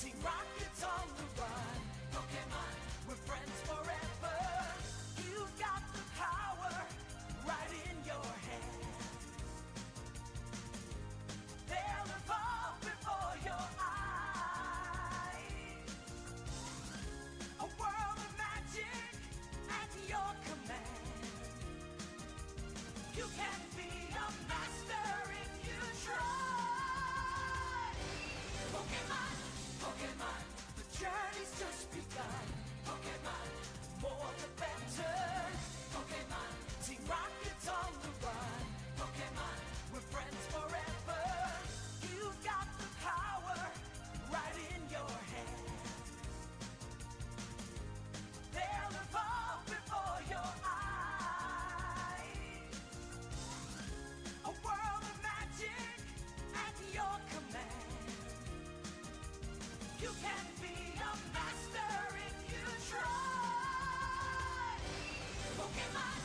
Team Rocket's on the run. Pokemon, we're friends forever. You've got the power right in your hand. They'll evolve before your eyes. A world of magic at your command. You can be a master if you try. Pokemon, Pokemon, the journey's just begun. Pokemon, more the better. Pokemon, Team Rocket's on the run. Pokemon, we're friends forever. You've got the power right in your hand. They'll evolve before your eyes. A world of magic at your command. You can be a master if you try. Pokemon.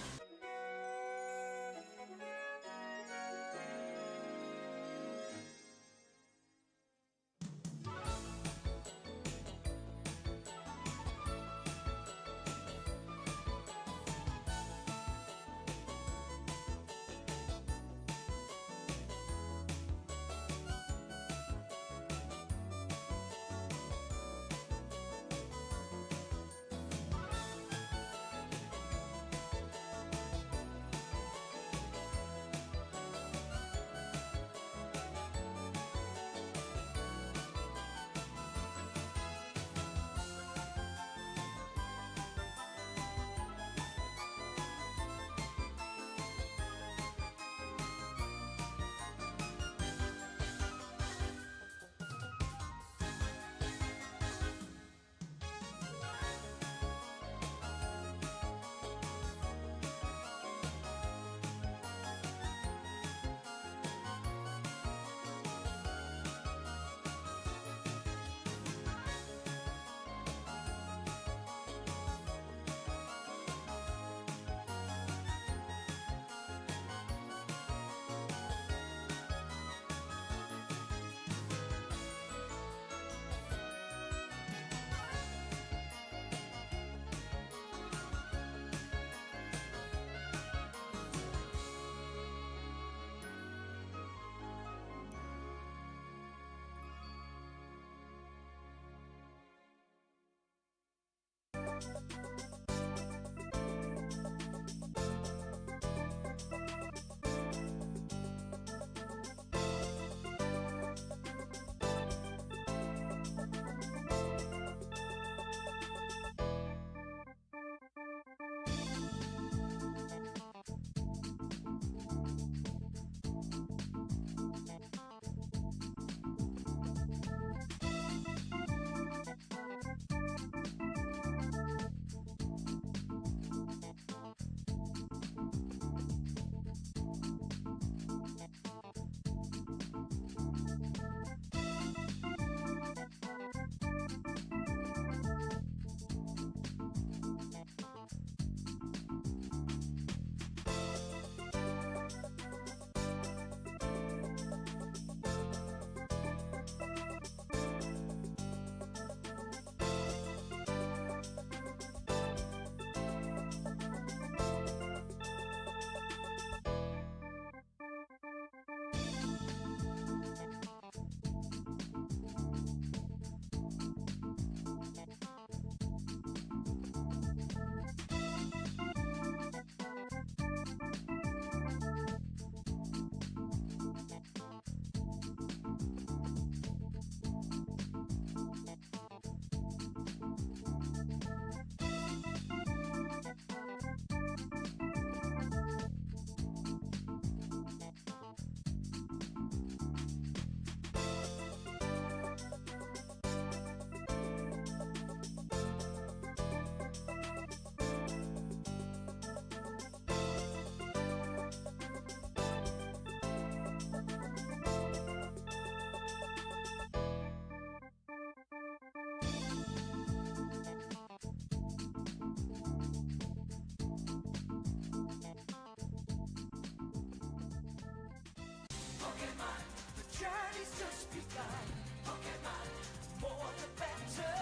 more the better.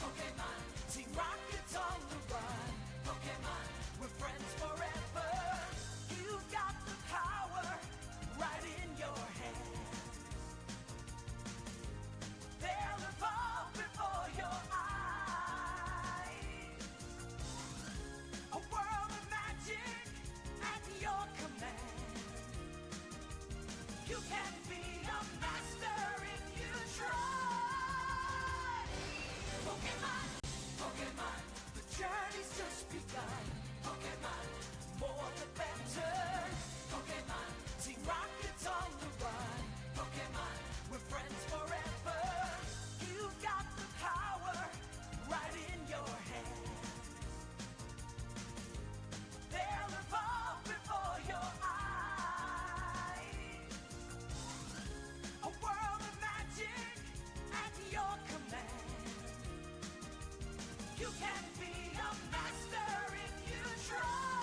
Pokemon, Team Rocket's on the run. Pokemon, we're friends forever. You've got the power right in your hand. They'll evolve before your eyes. A world of magic at your command. You can be a master if you try. Pokemon, Pokemon, the journey's just begun. Pokemon, more the better. Pokemon, Team Rocket's on the run. Pokemon, we're friends forever. You've got the power right in your hand. They'll evolve before your eyes. A world of magic at your command. You can be a master if you try.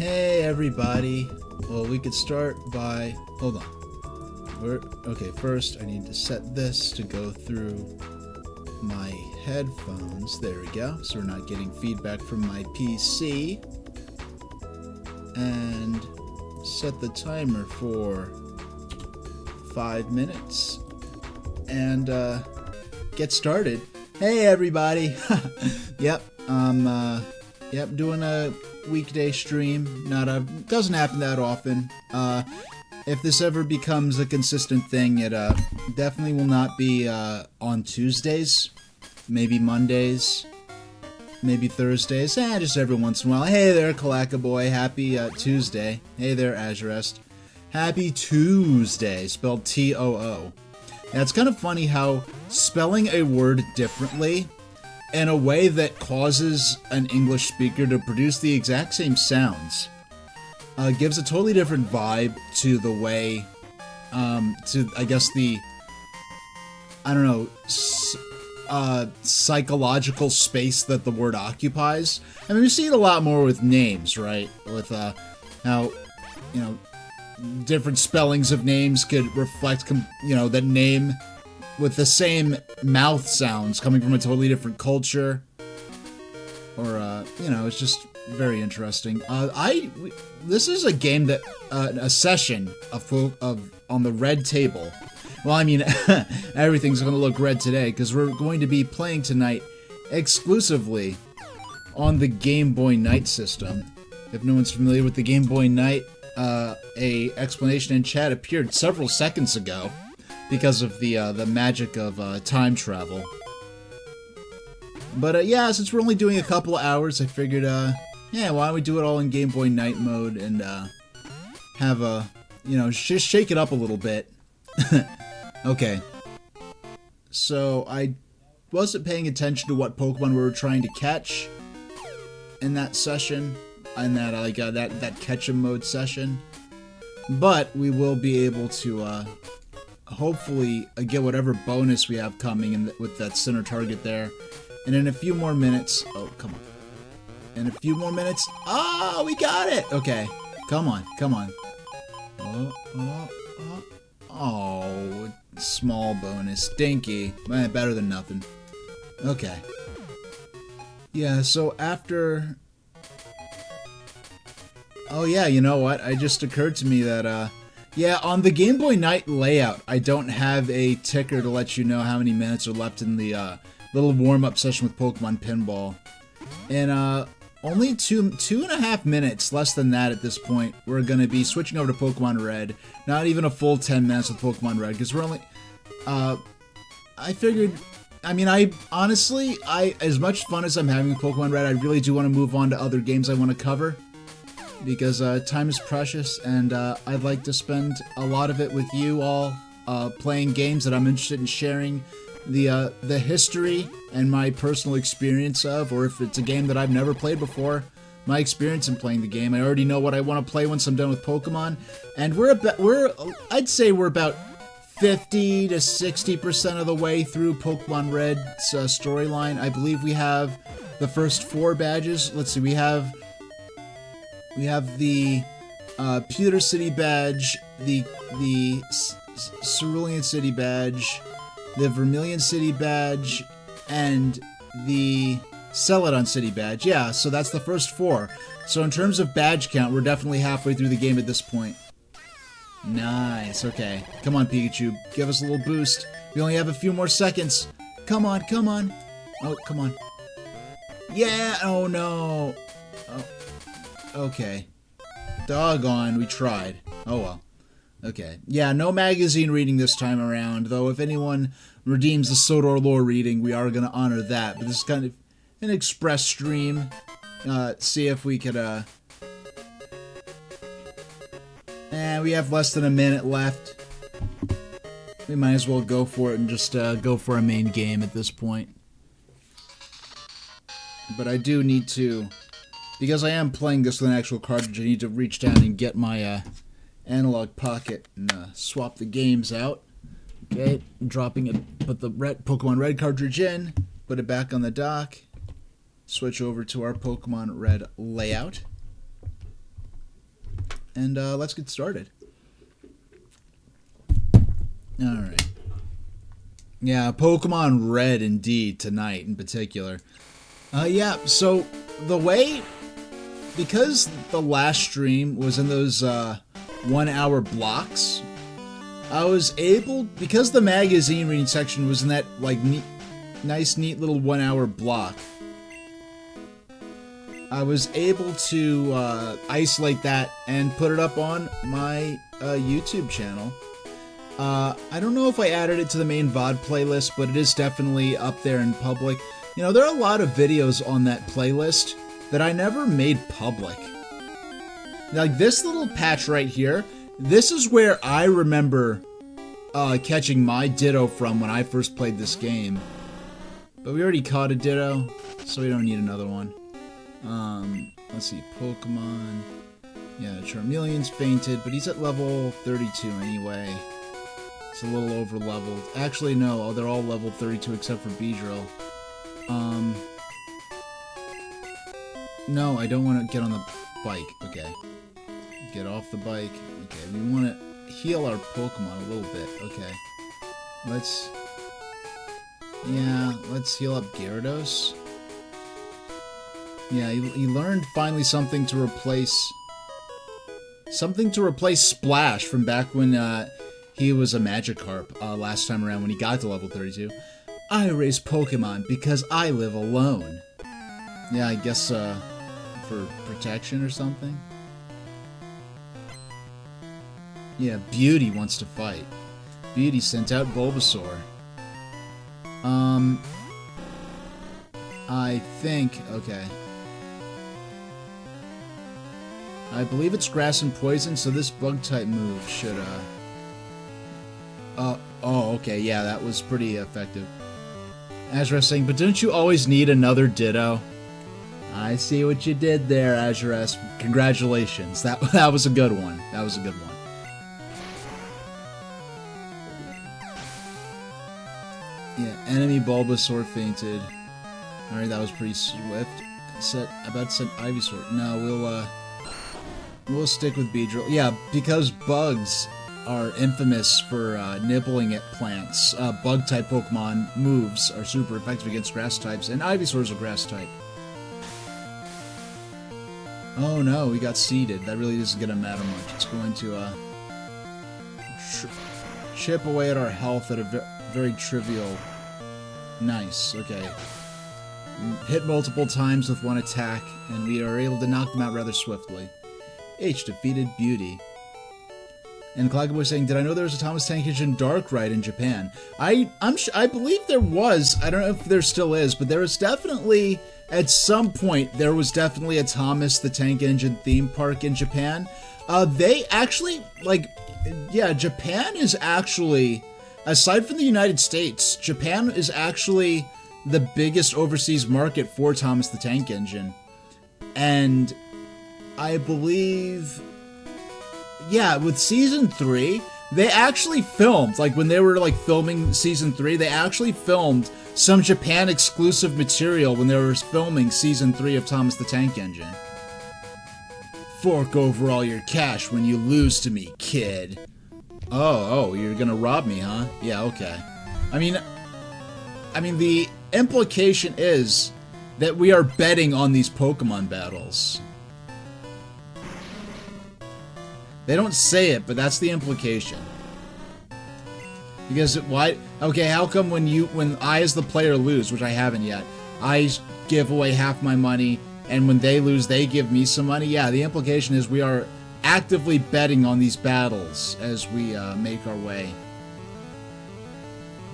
Hey everybody. Well, we could start by... Hold on. Okay, first I need to set this to go through my headphones. There we go. So we're not getting feedback from my PC. And set the timer for 5 minutes. And get started. Hey everybody. Yep, doing a weekday stream. Doesn't happen that often. If this ever becomes a consistent thing, it definitely will not be on Tuesdays, maybe Mondays, maybe Thursdays, just every once in a while. Hey there, Kalaka Boy, happy Tuesday. Hey there, Azurest. Happy Tuesday, spelled T-O-O. Now, it's kind of funny how spelling a word differently in a way that causes an English speaker to produce the exact same sounds gives a totally different vibe to the way, to, I guess, the, I don't know, psychological space that the word occupies. I mean, we see it a lot more with names, right? With how, you know, different spellings of names could reflect, that name with the same mouth sounds coming from a totally different culture. Or, it's just very interesting. This is a game that, a session on the red table. Well, I mean, everything's going to look red today, because we're going to be playing tonight exclusively on the Game Boy Night system. If no one's familiar with the Game Boy Night, a explanation in chat appeared several seconds ago because of the magic of time travel. But yeah, since we're only doing a couple of hours, I figured, why don't we do it all in Game Boy Night mode and have a, just shake it up a little bit. Okay. So I wasn't paying attention to what Pokemon we were trying to catch in that session, in that that catch 'em mode session. But we will be able to hopefully get whatever bonus we have coming with that center target there. And in a few more minutes... Oh, come on. In a few more minutes... Oh, we got it! Okay. Come on. Oh, small bonus. Dinky. Better than nothing. Okay. Yeah, so after... Oh yeah, you know what? It just occurred to me that, on the Game Boy Night layout, I don't have a ticker to let you know how many minutes are left in the, little warm-up session with Pokemon Pinball. And, only two and a half minutes, less than that at this point, we're gonna be switching over to Pokemon Red. Not even a full 10 minutes with Pokemon Red, because we're only, I figured, honestly, as much fun as I'm having with Pokemon Red, I really do want to move on to other games I want to cover. Because, time is precious, and, I'd like to spend a lot of it with you all, playing games that I'm interested in sharing the history and my personal experience of, or if it's a game that I've never played before, my experience in playing the game. I already know what I want to play once I'm done with Pokemon, and I'd say we're about 50 to 60% of the way through Pokemon Red's storyline. I believe we have the first 4 badges. Let's see, we have the Pewter City badge, the Cerulean City badge, the Vermilion City badge, and the Celadon City badge. Yeah, so that's the first 4. So in terms of badge count, we're definitely halfway through the game at this point. Nice, okay. Come on, Pikachu. Give us a little boost. We only have a few more seconds. Come on. Oh, come on. Yeah, oh no. Oh. Okay. Doggone, we tried. Oh well. Okay. Yeah, no magazine reading this time around, though if anyone redeems the Sodor lore reading, we are going to honor that. But this is kind of an express stream. See if we could, we have less than a minute left. We might as well go for it and just, go for our main game at this point. But I do need to... Because I am playing this with an actual cartridge, I need to reach down and get my analog pocket and swap the games out. Okay, dropping it, put the Pokemon Red cartridge in, put it back on the dock, switch over to our Pokemon Red layout. and let's get started. Alright. Yeah, Pokemon Red indeed, tonight in particular. Yeah, so the way... Because the last stream was in those 1 hour blocks, I was able... Because the magazine reading section was in that, like, nice, neat little 1 hour block, I was able to isolate that and put it up on my YouTube channel. I don't know if I added it to the main VOD playlist, but it is definitely up there in public. You know, there are a lot of videos on that playlist that I never made public. Like this little patch right here, this is where I remember catching my Ditto from when I first played this game. But we already caught a Ditto, so we don't need another one. Let's see, Pokemon. Yeah, Charmeleon's fainted, but he's at level 32 anyway. It's a little over leveled. Actually, no, they're all level 32 except for Beedrill. No, I don't want to get on the bike. Okay. Get off the bike. Okay, we want to heal our Pokemon a little bit. Okay. Let's heal up Gyarados. Yeah, he learned finally something to replace Splash from back when he was a Magikarp last time around when he got to level 32. I raise Pokemon because I live alone. Yeah, I guess for protection or something. Yeah, Beauty wants to fight. Beauty sent out Bulbasaur. I think, okay. I believe it's Grass and Poison, so this Bug-type move should, oh, okay, yeah, that was pretty effective. Azurus saying, but don't you always need another Ditto? I see what you did there, Azurus. Congratulations. That was a good one. That was a good one. Yeah, enemy Bulbasaur fainted. Alright, that was pretty swift. About to set Ivysaur. No, we'll stick with Beedrill. Yeah, because bugs are infamous for nibbling at plants. Bug-type Pokemon moves are super effective against grass types, and Ivysaur's a grass type. Oh no, we got seeded. That really isn't gonna matter much. It's going to chip away at our health at a very trivial... Nice, okay. Hit multiple times with one attack, and we are able to knock them out rather swiftly. H defeated Beauty. And Clagaboy saying, did I know there was a Thomas Tank Engine Darkrai in Japan? I believe there was. I don't know if there still is, but there was definitely, at some point, there was definitely a Thomas the Tank Engine theme park in Japan. They actually, like, yeah, Japan is actually, aside from the United States, Japan is actually the biggest overseas market for Thomas the Tank Engine. And I believe... Yeah, with Season 3, they actually filmed, like, when they were, like, filming Season 3, they actually filmed some Japan-exclusive material when they were filming Season 3 of Thomas the Tank Engine. Fork over all your cash when you lose to me, kid. Oh, you're gonna rob me, huh? Yeah, okay. I mean, the implication is that we are betting on these Pokemon battles. They don't say it, but that's the implication. Because why? Okay, how come when I as the player lose, which I haven't yet, I give away half my money, and when they lose, they give me some money? Yeah, the implication is we are actively betting on these battles as we make our way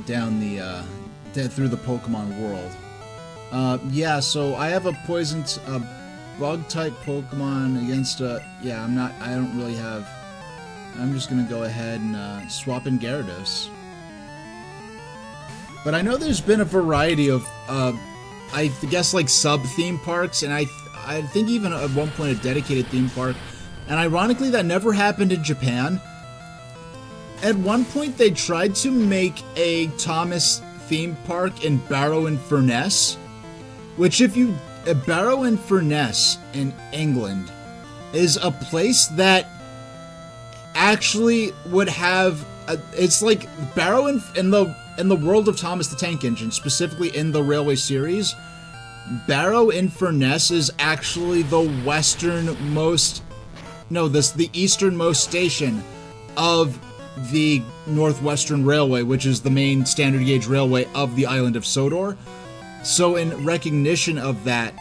down through the Pokemon world. Yeah, so I have a poisoned bug-type Pokemon against yeah, I don't really have... I'm just gonna go ahead and swap in Gyarados. But I know there's been a variety of, I guess, like, sub-theme parks, and I think even at one point a dedicated theme park, and ironically that never happened in Japan. At one point they tried to make a Thomas theme park in Barrow-in-Furness, which if you... Barrow-in-Furness in England is a place that actually would have it's like Barrow in the world of Thomas the Tank Engine, specifically in the Railway series. Barrow in Furness is actually the easternmost station of the Northwestern Railway, which is the main standard gauge railway of the island of Sodor. So in recognition of that,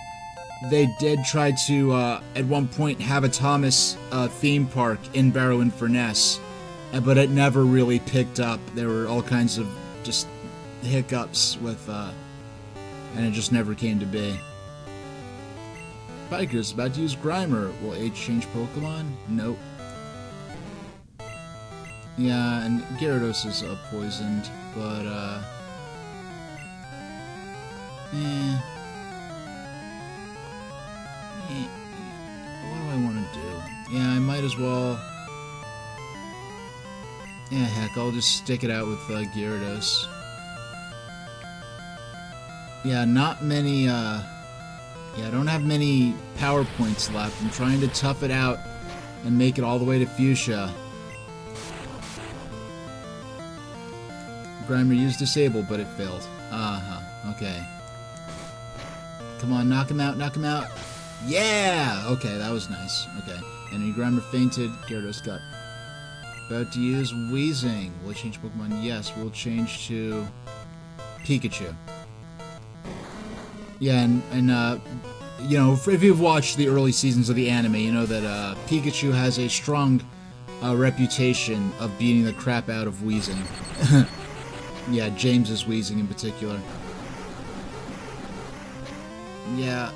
they did try to, at one point, have a Thomas theme park in Barrow in Furness, but it never really picked up. There were all kinds of just hiccups with, and it just never came to be. Piker's about to use Grimer. Will age change Pokemon? Nope. Yeah, and Gyarados is poisoned, but, what do I want to do? Yeah, I might as well... Yeah, heck, I'll just stick it out with Gyarados. Yeah, not many, yeah, I don't have many power points left. I'm trying to tough it out and make it all the way to Fuchsia. Grimer used Disable, but it failed. Okay. Come on, knock him out, knock him out. Yeah! Okay, that was nice. Okay. Enemy Grimer fainted. Gyarados got about to use Weezing. Will it change Pokemon? Yes, we'll change to Pikachu. Yeah, and you know, if you've watched the early seasons of the anime, you know that Pikachu has a strong reputation of beating the crap out of Weezing. Yeah, James's Weezing in particular. Yeah.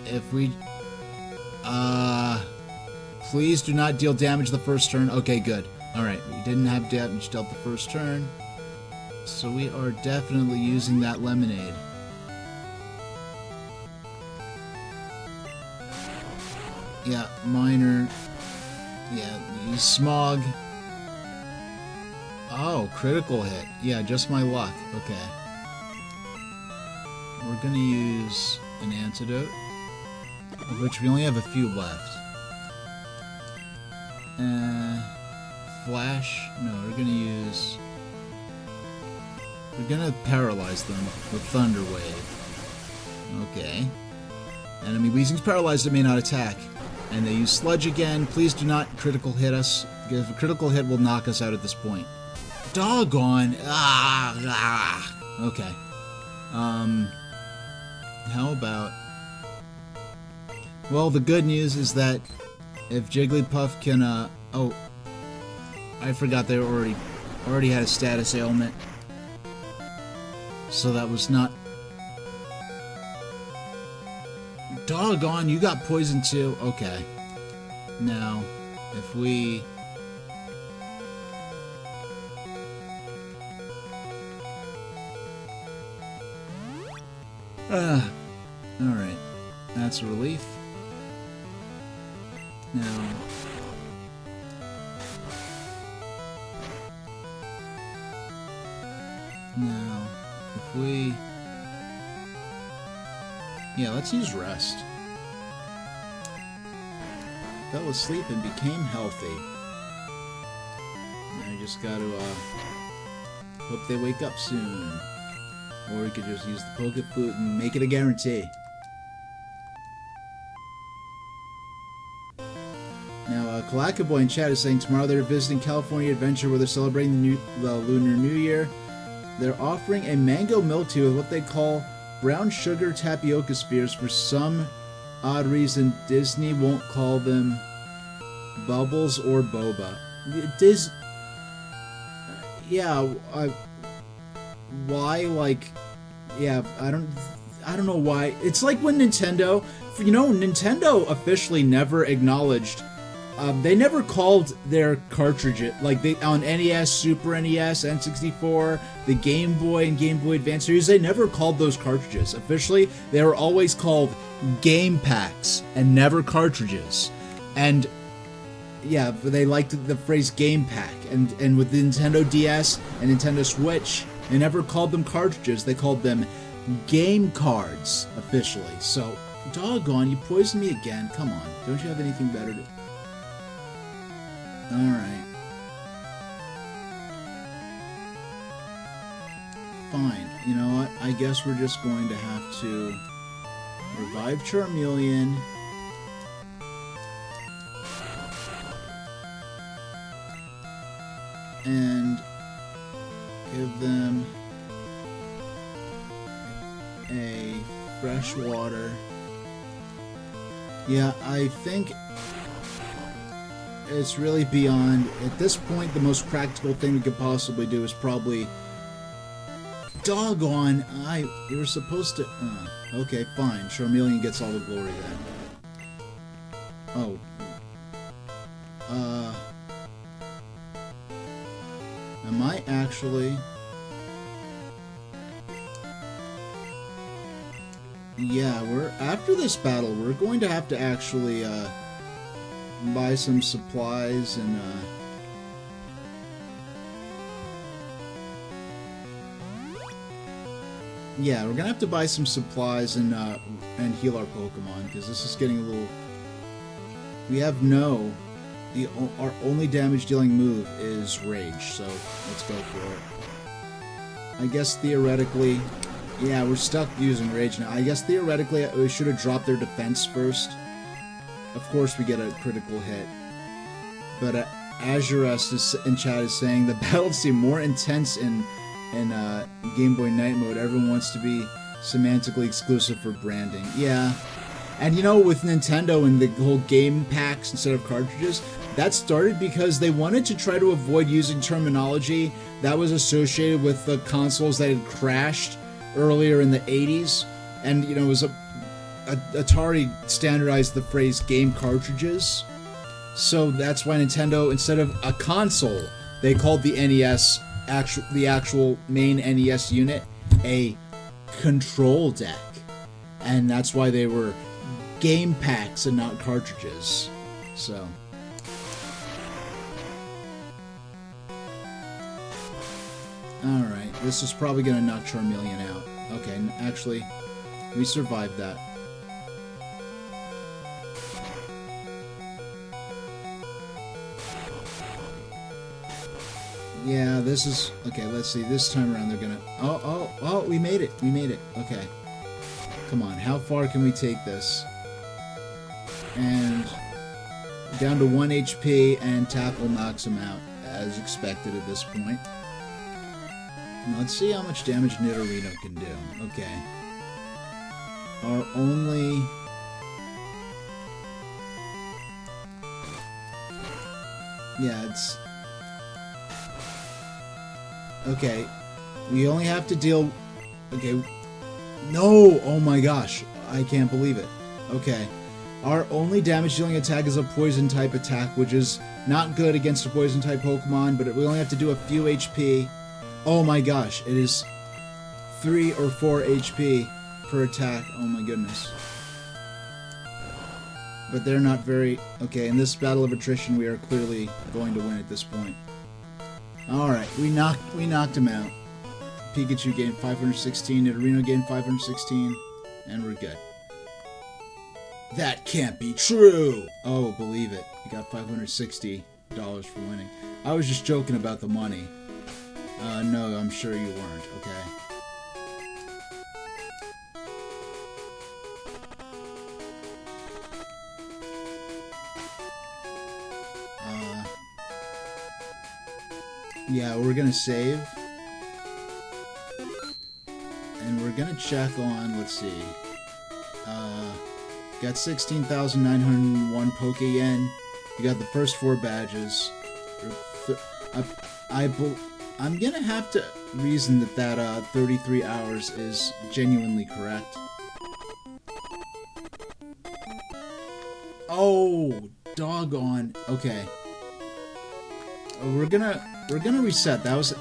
If we... Please do not deal damage the first turn. Okay, good. Alright, we didn't have damage dealt the first turn. So we are definitely using that Lemonade. Yeah, Minor. Yeah, use Smog. Oh, critical hit. Yeah, just my luck. Okay. We're gonna use an Antidote, of which we only have a few left. Flash? No, we're gonna paralyze them with Thunder Wave. Okay. Enemy Weezing's paralyzed, it may not attack. And they use Sludge again. Please do not critical hit us, because a critical hit will knock us out at this point. Doggone! Okay. How about... Well, the good news is that if Jigglypuff can, oh, I forgot they already had a status ailment. So that was not... Doggone, you got poisoned too? Okay. Now, if we... Alright. That's a relief. Now... if we... Yeah, let's use Rest. Fell asleep and became healthy. I just gotta, hope they wake up soon. Or we could just use the Poke Flute and make it a guarantee. Now, Kalakaboy in chat is saying tomorrow they're visiting California Adventure where they're celebrating the Lunar New Year. They're offering a mango milk tea with what they call brown sugar tapioca spheres. For some odd reason, Disney won't call them Bubbles or Boba. Why? Like, yeah, I don't know why. It's like when Nintendo, Nintendo officially never acknowledged. They never called their cartridges, like on NES, Super NES, N64, the Game Boy and Game Boy Advance series, they never called those cartridges. Officially, they were always called game packs and never cartridges. And yeah, they liked the phrase game pack. And with the Nintendo DS and Nintendo Switch, they never called them cartridges, they called them game cards, officially. So, doggone, you poisoned me again. Come on, don't you have anything better to... Alright. Fine. You know what? I guess we're just going to have to revive Charmeleon. And give them a fresh water. Yeah, I think it's really beyond. At this point, the most practical thing we could possibly do is probably... Doggone! You were supposed to... okay, fine. Charmeleon gets all the glory then. Oh. Am I actually... Yeah, after this battle, we're going to have to actually, buy some supplies and, yeah, we're gonna have to buy some supplies and heal our Pokemon, because this is getting a little... We have our only damage-dealing move is Rage, so let's go for it. I guess theoretically... Yeah, we're stuck using Rage now. I guess theoretically we should have dropped their defense first. Of course we get a critical hit. But Azurest in chat is saying the battles seem more intense in Game Boy Night mode. Everyone wants to be semantically exclusive for branding. Yeah. And you know, with Nintendo and the whole game packs instead of cartridges, that started because they wanted to try to avoid using terminology that was associated with the consoles that had crashed earlier in the 80s, and you know, it was Atari standardized the phrase game cartridges, so that's why Nintendo, instead of a console, they called the NES, the actual main NES unit, a control deck, and that's why they were game packs and not cartridges. So alright, this is probably gonna knock Charmeleon out. Okay, actually, we survived that. Yeah, this is... Okay, let's see, this time around they're gonna... Oh, we made it, okay. Come on, how far can we take this? And... down to 1 HP, and Tackle knocks him out, as expected at this point. Let's see how much damage Nidorino can do. Okay. Our only... Yeah, it's... Okay. We only have to deal... Okay. No! Oh my gosh. I can't believe it. Okay. Our only damage-dealing attack is a Poison-type attack, which is not good against a Poison-type Pokemon, but we only have to do a few HP. Oh my gosh, it is 3 or 4 HP per attack. Oh my goodness. But they're not very... Okay, in this battle of attrition, we are clearly going to win at this point. Alright, we knocked him out. Pikachu gained 516, Nidorino gained 516, and we're good. That can't be true! Oh, believe it. We got $560 for winning. I was just joking about the money. No, I'm sure you weren't, okay. Yeah, we're gonna save. And we're gonna check on, let's see. Got 16,901 Poke Yen. You got the first 4 badges. I'm gonna have to reason that 33 hours is genuinely correct. Oh, doggone. Okay. We're gonna reset. That was...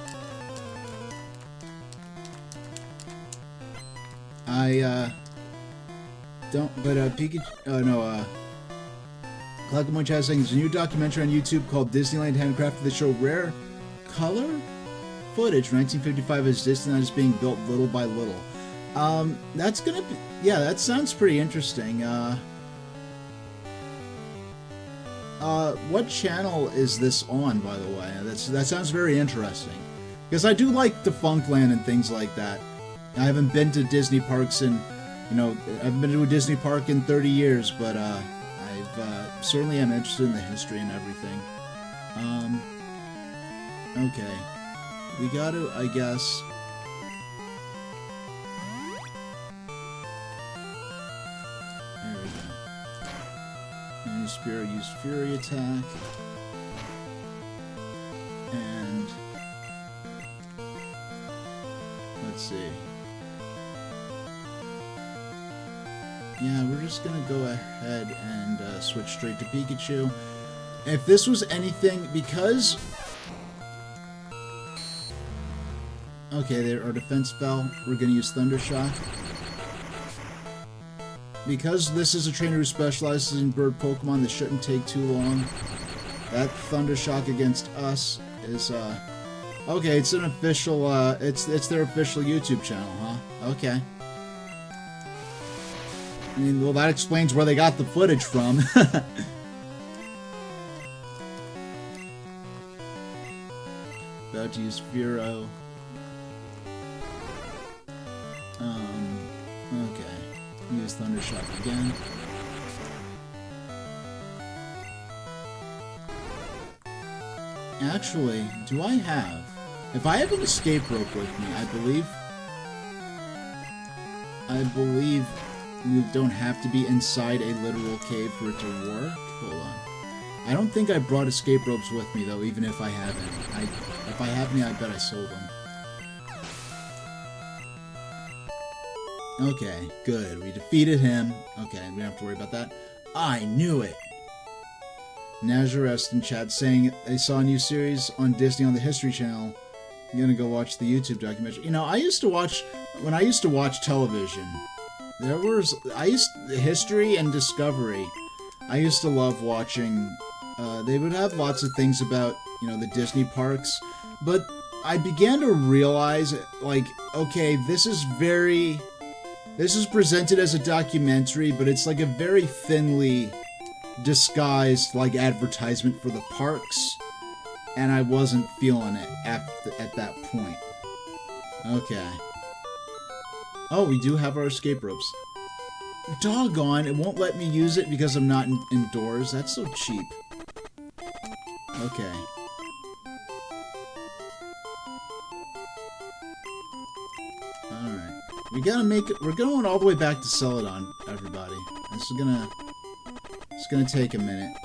Pikachu... Oh, no, Clackamoy Chat saying there's a new documentary on YouTube called Disneyland Handcrafted that show rare color footage from 1955 as Disneyland is being built little by little. That's gonna be... Yeah, that sounds pretty interesting. what channel is this on, by the way? That sounds very interesting. Because I do like Defunctland and things like that. I haven't been to Disney parks in, I haven't been to a Disney park in 30 years, but I've certainly am interested in the history and everything. Okay. We gotta, I guess... There we go. And Spirit used Fury Attack. And... let's see. Yeah, we're just gonna go ahead and switch straight to Pikachu. If this was anything, because... okay, there, our defense fell. We're gonna use Thundershock. Because this is a trainer who specializes in bird Pokemon, this shouldn't take too long. That Thundershock against us is, okay, it's an official, it's their official YouTube channel, huh? Okay. I mean, well, that explains where they got the footage from. About to use Furo. Okay. Use Thundershock again. Actually, do I have... if I have an escape rope with me, I believe we don't have to be inside a literal cave for it to work. Hold on. I don't think I brought escape ropes with me, though, even if I have any. If I have any, I bet I sold them. Okay, good. We defeated him. Okay, we don't have to worry about that. I knew it! Nazarest in chat saying they saw a new series on Disney on the History Channel. I'm gonna go watch the YouTube documentary. You know, when I used to watch television, History and Discovery. I used to love watching, they would have lots of things about, the Disney parks, but I began to realize, like, okay, this is presented as a documentary, but it's like a very thinly disguised, like, advertisement for the parks, and I wasn't feeling it at that point. Okay. Oh, we do have our escape ropes. Doggone, it won't let me use it because I'm not indoors. That's so cheap. Okay. Alright. We gotta make it. We're going all the way back to Celadon, everybody. It's gonna take a minute.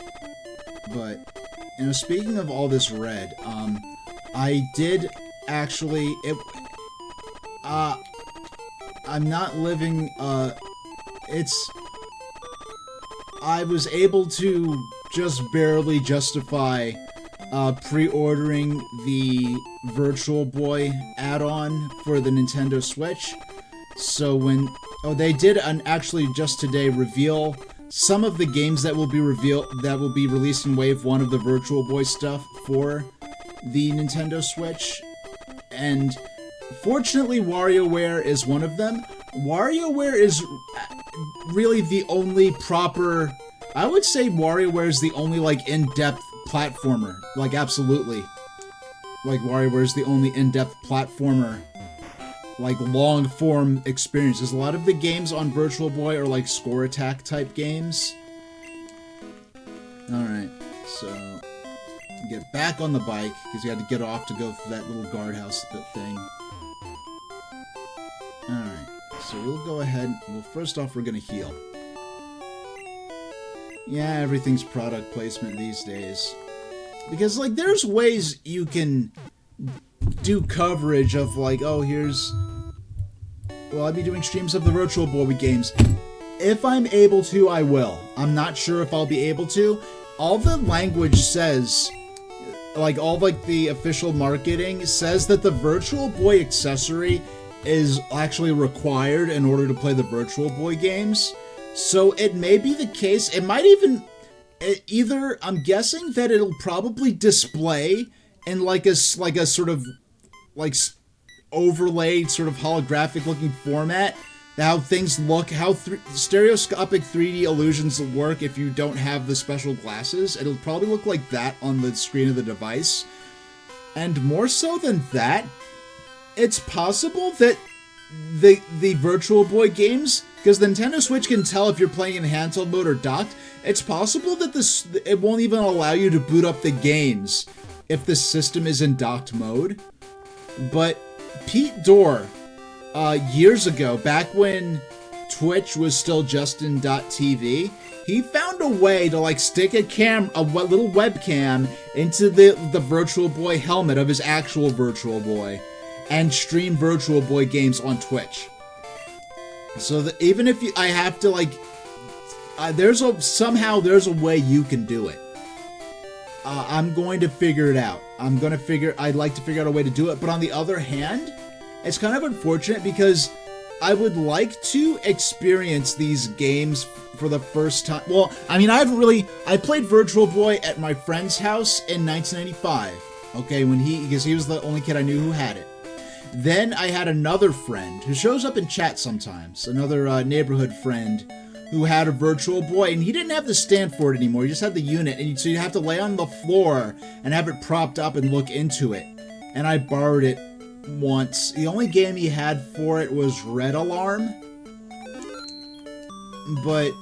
But, speaking of all this red, I did actually, I'm not living, I was able to just barely justify, pre-ordering the Virtual Boy add-on for the Nintendo Switch. So they did actually just today reveal some of the games that will be released in Wave 1 of the Virtual Boy stuff for the Nintendo Switch. And fortunately, WarioWare is one of them. WarioWare is really the only proper... I would say WarioWare is the only, like, in-depth platformer. Like, absolutely. Like, WarioWare is the only in-depth platformer, like, long-form experiences. A lot of the games on Virtual Boy are, like, score attack type games. Alright, so... get back on the bike, because you had to get off to go through that little guardhouse thing. Alright, so we'll go ahead... well, first off, we're gonna heal. Yeah, everything's product placement these days. Because, like, there's ways you can do coverage of, like, oh, here's... well, I'll be doing streams of the Virtual Boy games. If I'm able to, I will. I'm not sure if I'll be able to. All the language says... like, all, like, the official marketing says that the Virtual Boy accessory is actually required in order to play the Virtual Boy games. So it may be the case, it might even, either, I'm guessing that it'll probably display in, like a sort of, like, overlaid, sort of holographic looking format how things look, how stereoscopic 3D illusions work if you don't have the special glasses. It'll probably look like that on the screen of the device. And more so than that, it's possible that the Virtual Boy games, because the Nintendo Switch can tell if you're playing in handheld mode or docked, it's possible that it won't even allow you to boot up the games if the system is in docked mode. But Pete Dorr, years ago, back when Twitch was still just in .tv, he found a way to like stick a little webcam into the Virtual Boy helmet of his actual Virtual Boy and stream Virtual Boy games on Twitch. So that even if I have to like, there's a way you can do it. I'm going to figure it out. I'd like to figure out a way to do it. But on the other hand, it's kind of unfortunate because I would like to experience these games for the first time. Well, I mean, I played Virtual Boy at my friend's house in 1995. Okay, because he was the only kid I knew who had it. Then I had another friend who shows up in chat sometimes, another neighborhood friend who had a Virtual Boy, and he didn't have the stand for it anymore. He just had the unit, and so you have to lay on the floor and have it propped up and look into it. And I borrowed it once. The only game he had for it was Red Alarm. But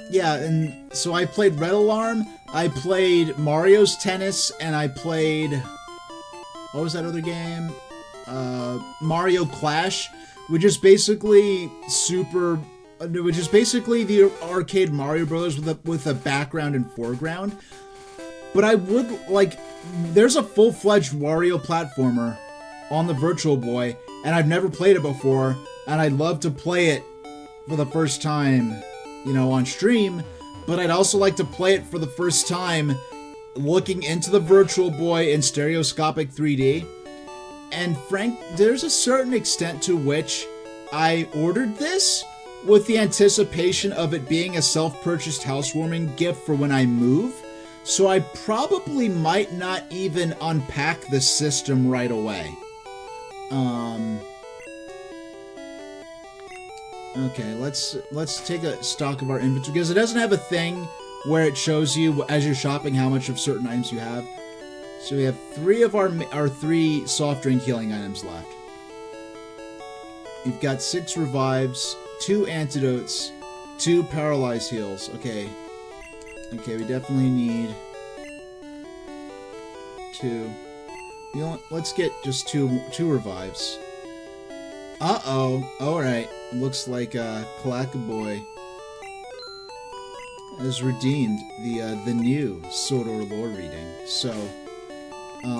yeah, and so I played Red Alarm, I played Mario's Tennis, and I played, what was that other game? Mario Clash, which is basically the arcade Mario Brothers with a background and foreground. But I would like, there's a full-fledged Wario platformer on the Virtual Boy, and I've never played it before, and I'd love to play it for the first time, on stream, but I'd also like to play it for the first time looking into the Virtual Boy in stereoscopic 3D. And Frank, there's a certain extent to which I ordered this with the anticipation of it being a self-purchased housewarming gift for when I move, so I probably might not even unpack the system right away. Okay, let's take a stock of our inventory, because it doesn't have a thing where it shows you as you're shopping how much of certain items you have. So we have 3 of our 3 soft drink healing items left. We've got 6 revives, 2 antidotes, 2 paralyzed heals. Okay, we definitely need 2. Let's get just 2 revives. Uh-oh. Alright. Looks like Clackaboy has redeemed the new Sword or Lore reading. So,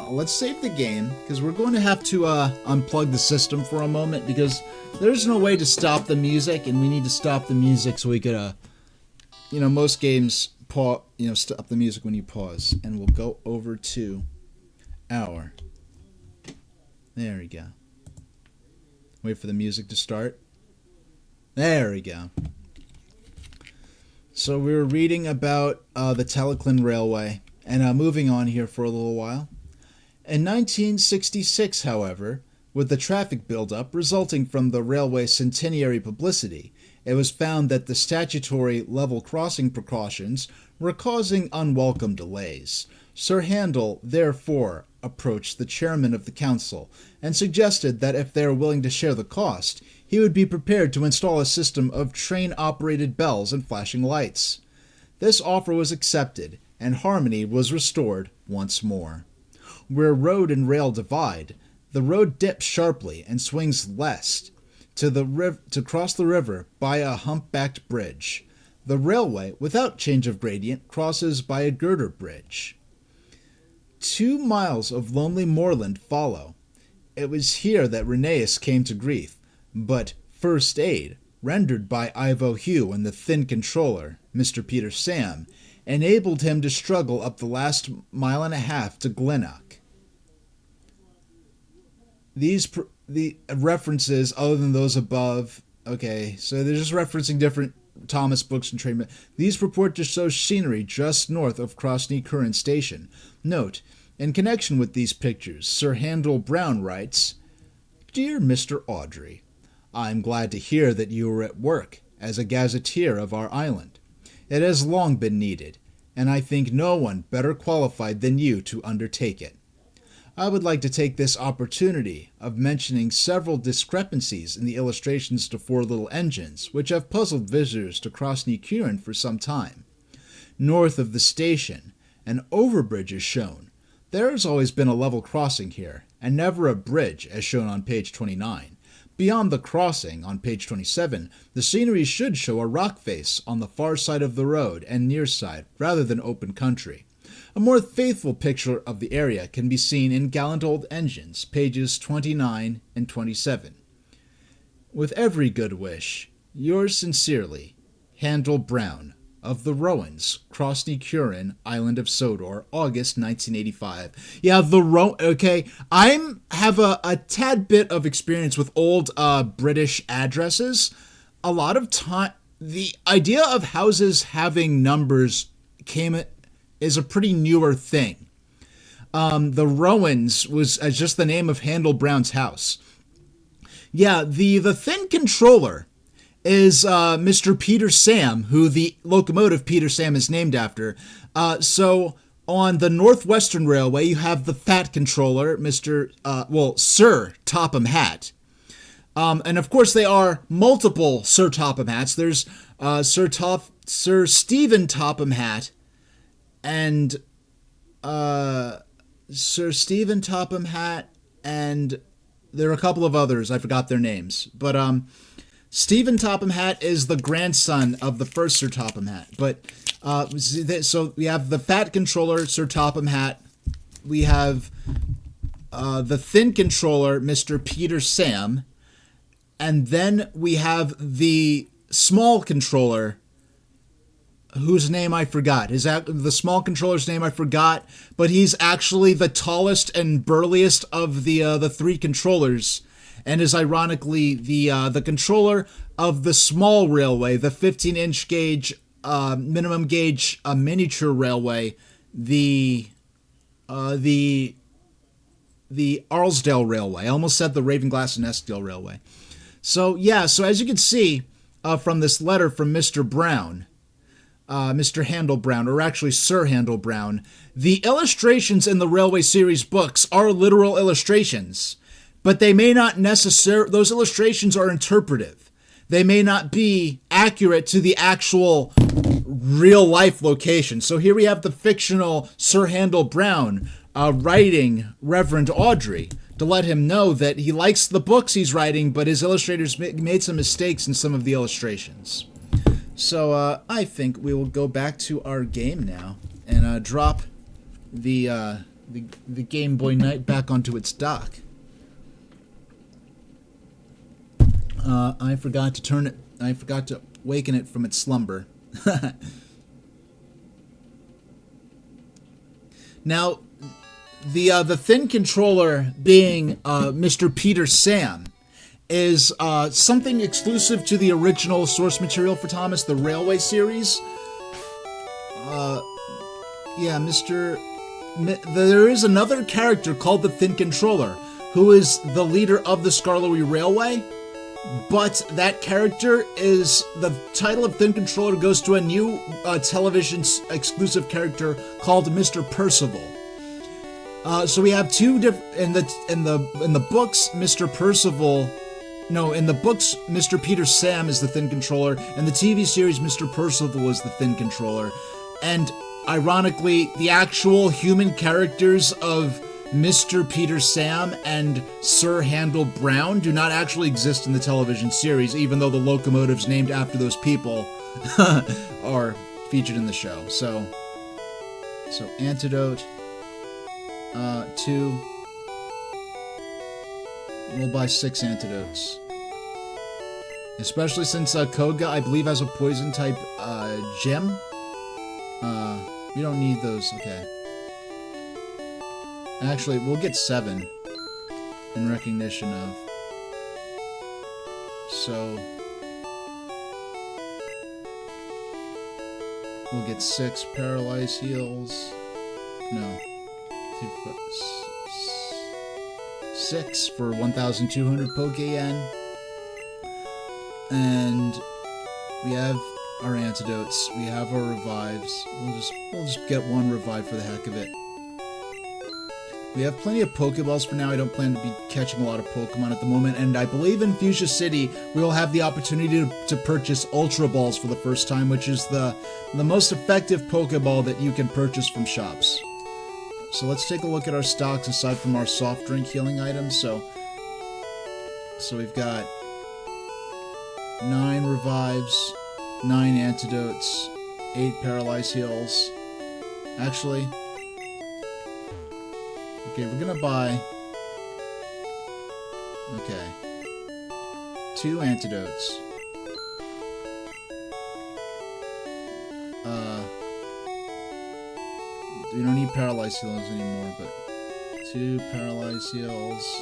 let's save the game, because we're going to have to unplug the system for a moment, because there's no way to stop the music, and we need to stop the music so we could, most games stop the music when you pause. And we'll go over to our... There we go. Wait for the music to start. There we go. So we were reading about the Teleclin Railway, and moving on here for a little while. In 1966, however, with the traffic buildup resulting from the railway centenary publicity, it was found that the statutory level crossing precautions were causing unwelcome delays. Sir Handel, therefore, approached the chairman of the council and suggested that if they were willing to share the cost, he would be prepared to install a system of train-operated bells and flashing lights. This offer was accepted, and harmony was restored once more. Where road and rail divide, the road dips sharply and swings west to cross the river by a humpbacked bridge. The railway, without change of gradient, crosses by a girder bridge. 2 miles of lonely moorland follow. It was here that Rheneas came to grief, but first aid, rendered by Ivo Hugh and the thin controller, Mr. Peter Sam, enabled him to struggle up the last 1.5 miles to Glennock. The references, other than those above, okay, so they're just referencing different Thomas books and trade. These purport to show scenery just north of Krosny Current Station. Note, in connection with these pictures, Sir Handel Brown writes, Dear Mr. Audrey, I'm glad to hear that you are at work as a gazetteer of our island. It has long been needed, and I think no one better qualified than you to undertake it. I would like to take this opportunity of mentioning several discrepancies in the illustrations to Four Little Engines, which have puzzled visitors to Krasny Kurin for some time. North of the station, an overbridge is shown. There has always been a level crossing here, and never a bridge, as shown on page 29. Beyond the crossing, on page 27, the scenery should show a rock face on the far side of the road and near side, rather than open country. A more faithful picture of the area can be seen in Gallant Old Engines, pages 29 and 27. With every good wish, yours sincerely, Handel Brown, of the Rowans, Krasny Kurin, Island of Sodor, August 1985. Yeah, okay, I have a tad bit of experience with old British addresses. A lot of time, the idea of houses having numbers is a pretty newer thing. The Rowans was just the name of Handel Brown's house. Yeah, the Thin Controller is Mr. Peter Sam, who the locomotive Peter Sam is named after. So on the Northwestern Railway, you have the Fat Controller, Sir Topham Hatt. And of course, they are multiple Sir Topham Hatts. There's Sir Stephen Topham Hatt, and Sir Stephen Topham Hatt, and there are a couple of others. I forgot their names, but Stephen Topham Hatt is the grandson of the first Sir Topham Hatt. But so we have the Fat Controller, Sir Topham Hatt. We have the Thin Controller, Mr. Peter Sam, and then we have the Small Controller, whose name I forgot. The Small Controller's name I forgot, but he's actually the tallest and burliest of the three controllers, and is ironically the controller of the small railway, the 15-inch gauge minimum gauge miniature railway, the Arlesdale Railway. I almost said the Ravenglass and Eskdale Railway. So yeah, so as you can see from this letter from Mr. Brown, Mr. Handel Brown, or actually Sir Handel Brown, the illustrations in the Railway series books are literal illustrations, but they may not necessarily, those illustrations are interpretive. They may not be accurate to the actual real-life location. So here we have the fictional Sir Handel Brown writing Reverend Audrey to let him know that he likes the books he's writing, but his illustrators made some mistakes in some of the illustrations. So I think we will go back to our game now and drop the Game Boy Night back onto its dock. I forgot to waken it from its slumber. Now, the Thin Controller being Mr. Peter Sam is something exclusive to the original source material for Thomas, the Railway series. There is another character called the Thin Controller, who is the leader of the Skarloey Railway, but that character is, the title of Thin Controller goes to a new television exclusive character called Mr. Percival. So we have two different, in the books, Mr. Percival, no, in the books, Mr. Peter Sam is the Thin Controller, and the TV series, Mr. Percival is the Thin Controller. And ironically, the actual human characters of Mr. Peter Sam and Sir Handel Brown do not actually exist in the television series, even though the locomotives named after those people are featured in the show. So Antidote 2. We'll buy 6 antidotes. Especially since Koga, I believe, has a poison type gem. We don't need those, okay. Actually, we'll get 7 in recognition of. So we'll get 6 paralyze heals. No. 6 for 1,200 Poke Yen. And we have our antidotes. We have our revives. We'll just get one revive for the heck of it. We have plenty of Pokeballs for now. I don't plan to be catching a lot of Pokemon at the moment, and I believe in Fuchsia City we will have the opportunity to purchase Ultra Balls for the first time, which is the most effective Pokeball that you can purchase from shops. So let's take a look at our stocks aside from our soft drink healing items. So we've got 9 revives, 9 antidotes, 8 paralyze heals. Actually, okay, we're gonna buy, okay, 2 antidotes. We don't need paralyze heals anymore, but 2 paralyze heals.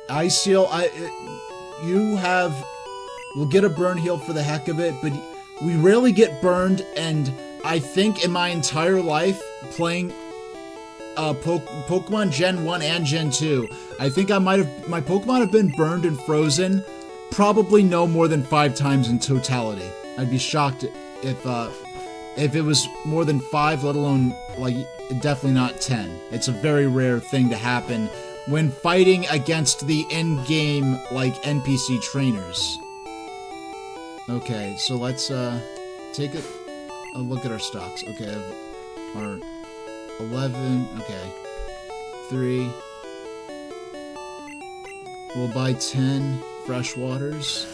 Ice heal, we'll get a burn heal for the heck of it, but we rarely get burned, and I think in my entire life playing Pokemon Gen 1 and Gen 2, I think my Pokemon have been burned and frozen probably no more than 5 times in totality. I'd be shocked if it was more than 5, let alone, like, definitely not 10. It's a very rare thing to happen when fighting against the in-game, like, NPC trainers. Okay, so let's take a look at our stocks. Okay, our 11, okay, 3. We'll buy 10 fresh waters,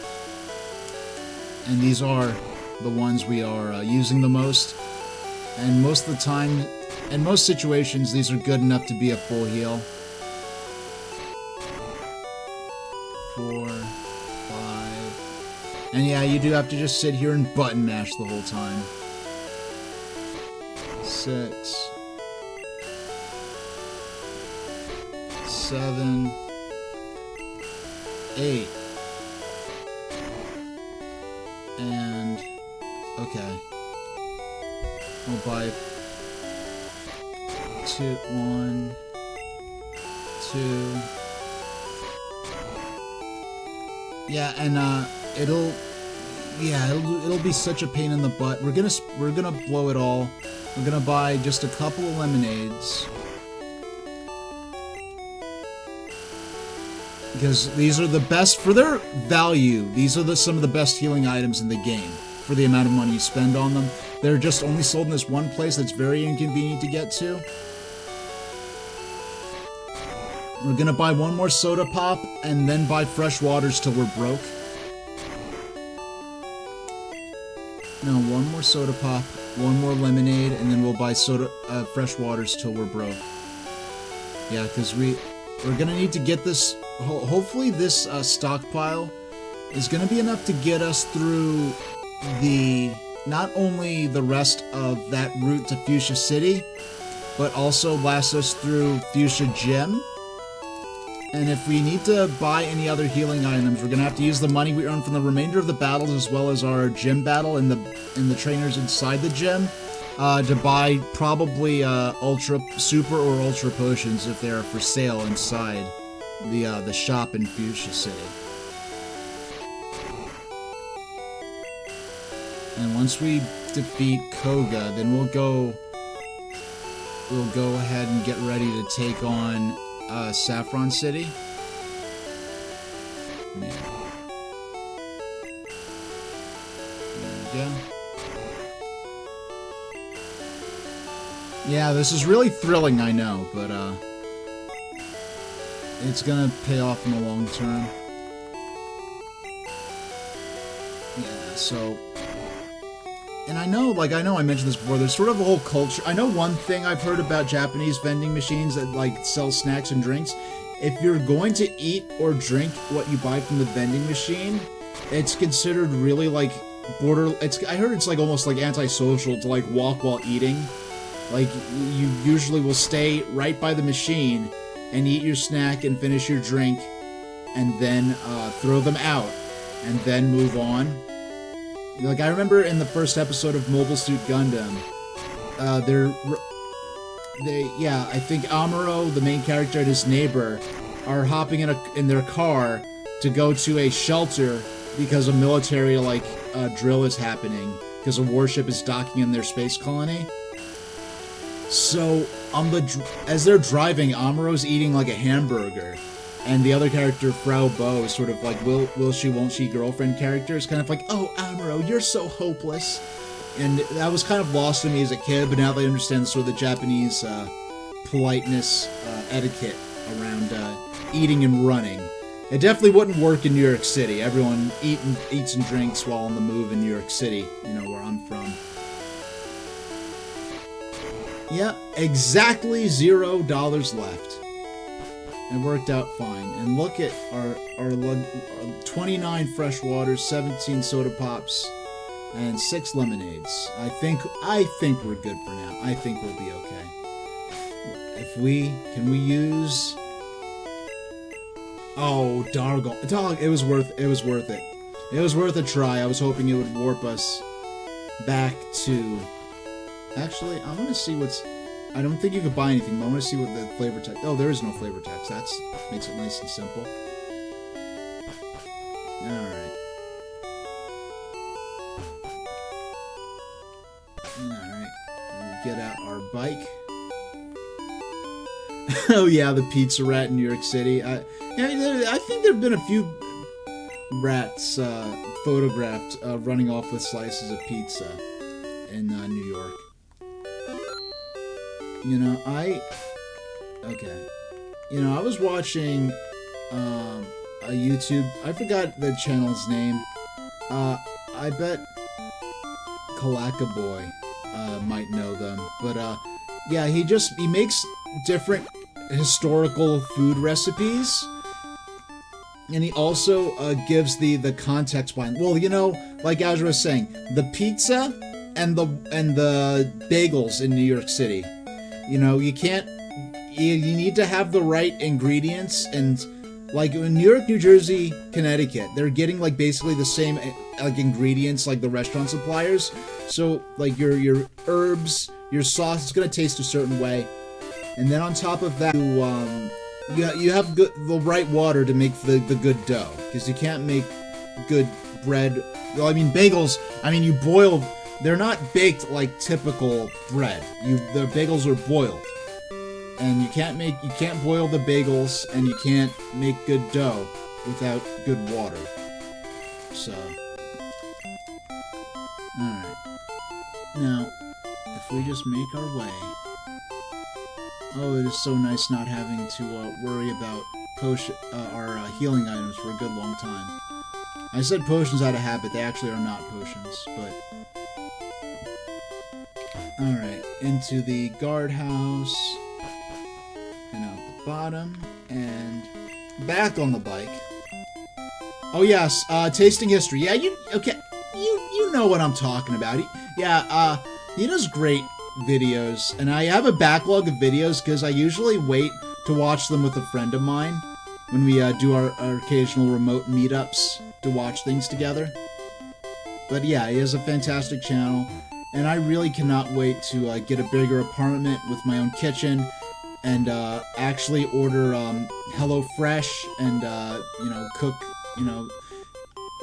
and these are the ones we are using the most, and most of the time, in most situations, these are good enough to be a full heal. 4, 5, and yeah, you do have to just sit here and button mash the whole time. 6, 7, 8, and okay, we'll buy 2, 1, 2. Yeah, and it'll be such a pain in the butt. We're gonna blow it all. We're gonna buy just a couple of lemonades, because these are the best for their value. These are some of the best healing items in the game for the amount of money you spend on them. They're just only sold in this one place that's very inconvenient to get to. We're gonna buy one more soda pop and then buy fresh waters till we're broke. No, one more soda pop, one more lemonade, and then we'll buy fresh waters till we're broke. Yeah, because we're gonna need to get this. Hopefully, this stockpile is gonna be enough to get us through not only the rest of that route to Fuchsia City, but also last us through Fuchsia Gym. And if we need to buy any other healing items, we're gonna have to use the money we earn from the remainder of the battles, as well as our gym battle and the trainers inside the gym, to buy probably super or ultra potions if they are for sale inside the shop in Fuchsia City. And once we defeat Koga, then we'll go ahead and get ready to take on Saffron City. Yeah. There we go. Yeah, this is really thrilling, I know, but it's gonna pay off in the long term. Yeah, so, and I know I mentioned this before, there's sort of a whole culture. I know one thing I've heard about Japanese vending machines that like sell snacks and drinks. If you're going to eat or drink what you buy from the vending machine, it's considered really like I heard it's like almost like antisocial to like walk while eating. Like, you usually will stay right by the machine and eat your snack and finish your drink, and then throw them out, and then move on. Like, I remember in the first episode of Mobile Suit Gundam, I think Amuro, the main character, and his neighbor are hopping in their car to go to a shelter because a military drill is happening because a warship is docking in their space colony. So as they're driving, Amuro's eating like a hamburger, and the other character, Frau Bo, is sort of like will she won't she girlfriend character, is kind of like, oh Amuro, you're so hopeless. And that was kind of lost to me as a kid, but now that I understand sort of the Japanese politeness, etiquette around eating and running. It definitely wouldn't work in New York City. Everyone eats and drinks while on the move in New York City, where I'm from. Yeah, exactly $0 left. It worked out fine. And look at our 29 fresh waters, 17 soda pops, and 6 lemonades. I think we're good for now. I think we'll be okay. Can we use? Oh, Dog, it was worth it. It was worth a try. I was hoping it would warp us back to. Actually, I want to see what's. I don't think you could buy anything, but I want to see what the flavor text. Oh, there is no flavor text. That makes it nice and simple. Alright. Get out our bike. Oh yeah, the pizza rat in New York City. I think there have been a few rats photographed running off with slices of pizza in New York. I was watching a YouTube. I forgot the channel's name. I bet Kalaka Boy might know them, but yeah, he makes different historical food recipes, and he also gives the context behind. Well, like Azra was saying, the pizza and the bagels in New York City. You can't. You need to have the right ingredients, and like in New York, New Jersey, Connecticut, they're getting like basically the same ingredients like the restaurant suppliers. So like your herbs, your sauce is gonna taste a certain way, and then on top of that, you have the right water to make the good dough, because you can't make good bread. Well, I mean bagels. I mean you boil. They're not baked like typical bread. The bagels are boiled, and you can't boil the bagels, and you can't make good dough without good water. So, all right. Now, if we just make our way. Oh, it is so nice not having to worry about our healing items for a good long time. I said potions out of habit. They actually are not potions, but. Alright, into the guardhouse, and out the bottom, and back on the bike. Oh yes, tasting history. Yeah, you know what I'm talking about. He does great videos, and I have a backlog of videos because I usually wait to watch them with a friend of mine when we do our occasional remote meetups to watch things together. But yeah, he has a fantastic channel. And I really cannot wait to get a bigger apartment with my own kitchen, and actually order HelloFresh and cook.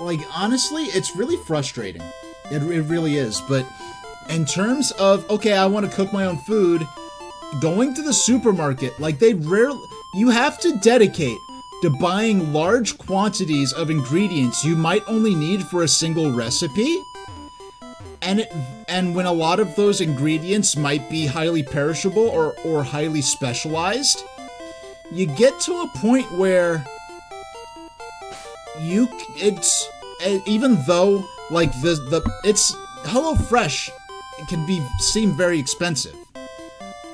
Like honestly, it's really frustrating. It really is. But in terms of I want to cook my own food, going to the supermarket, like you have to dedicate to buying large quantities of ingredients you might only need for a single recipe. And when a lot of those ingredients might be highly perishable or highly specialized, you get to a point where even though like it's HelloFresh, it can seem very expensive,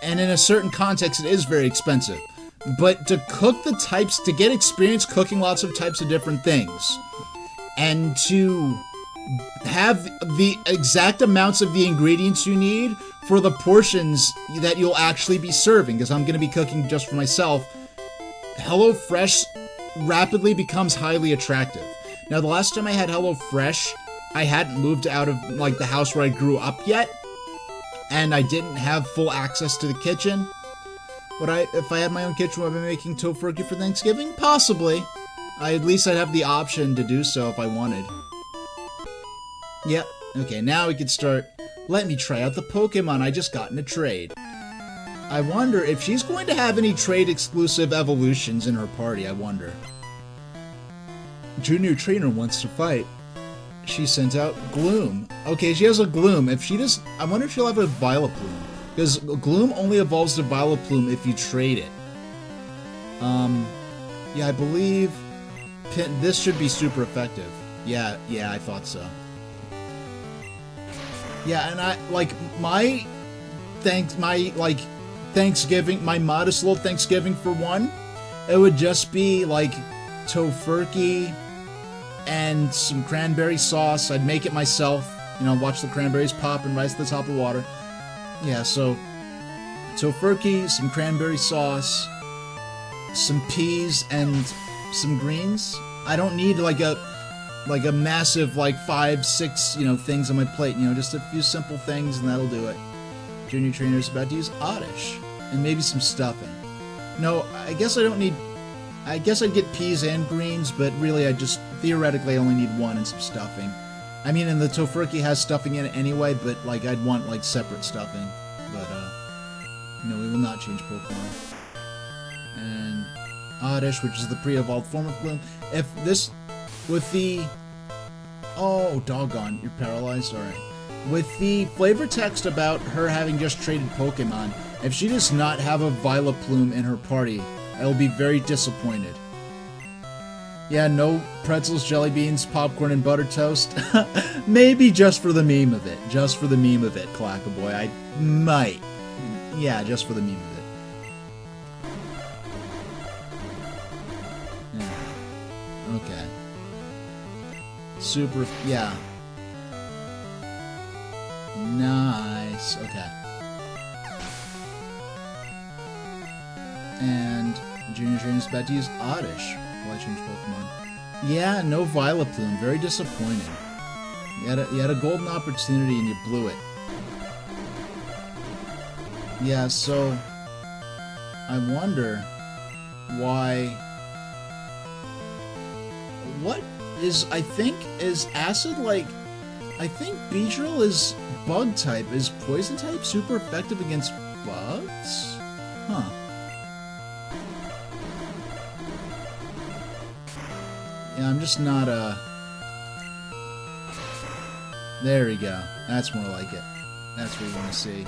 and in a certain context it is very expensive, but to get experience cooking lots of types of different things, and to have the exact amounts of the ingredients you need for the portions that you'll actually be serving, because I'm going to be cooking just for myself, HelloFresh rapidly becomes highly attractive. Now, the last time I had HelloFresh, I hadn't moved out of like the house where I grew up yet, and I didn't have full access to the kitchen. If I had my own kitchen, would I be making tofurkey for Thanksgiving? Possibly. At least I'd have the option to do so if I wanted. Yep. Okay, now we can start. Let me try out the Pokemon I just got in a trade. I wonder if she's going to have any trade-exclusive evolutions in her party, I wonder. Junior Trainer wants to fight. She sent out Gloom. Okay, she has a Gloom. If she does, I wonder if she'll have a Vileplume. Because Gloom only evolves to Vileplume if you trade it. Yeah, I believe this should be super effective. Yeah, I thought so. Yeah, and I like my Thanksgiving, my modest little Thanksgiving for one, it would just be like tofurkey and some cranberry sauce. I'd make it myself, you know, watch the cranberries pop and rise to the top of water. Yeah, so tofurkey, some cranberry sauce, some peas, and some greens. I don't need like a massive 5, 6, you know, things on my plate. You know, just a few simple things and that'll do it. Junior Trainer's about to use Oddish and maybe some stuffing. No, I guess I don't need. I guess I'd get peas and greens, but really I just theoretically only need one and some stuffing. I mean, and the tofurkey has stuffing in it anyway, but I'd want separate stuffing. But no, we will not change Pokemon. And Oddish, which is the pre-evolved form of Gloom. If this with the doggone, you're paralyzed. All right. With the flavor text about her having just traded Pokemon, if she does not have a Vileplume in her party, I will be very disappointed. Yeah, no pretzels, jelly beans, popcorn, and butter toast. Maybe just for the meme of it. Just for the meme of it, Clackaboy. I might. Yeah, just for the meme of it. Yeah. Okay. Super. Yeah. Nice. Okay. And Junior Trainer's about to use Oddish while I change Pokemon. Yeah, no Vileplume. Very disappointing. You had a golden opportunity and you blew it. Yeah, so I wonder why. What is? I think is Acid like. I think Beedrill is bug type. Is poison type super effective against bugs? Huh. Yeah, I'm just not There we go. That's more like it. That's what you want to see.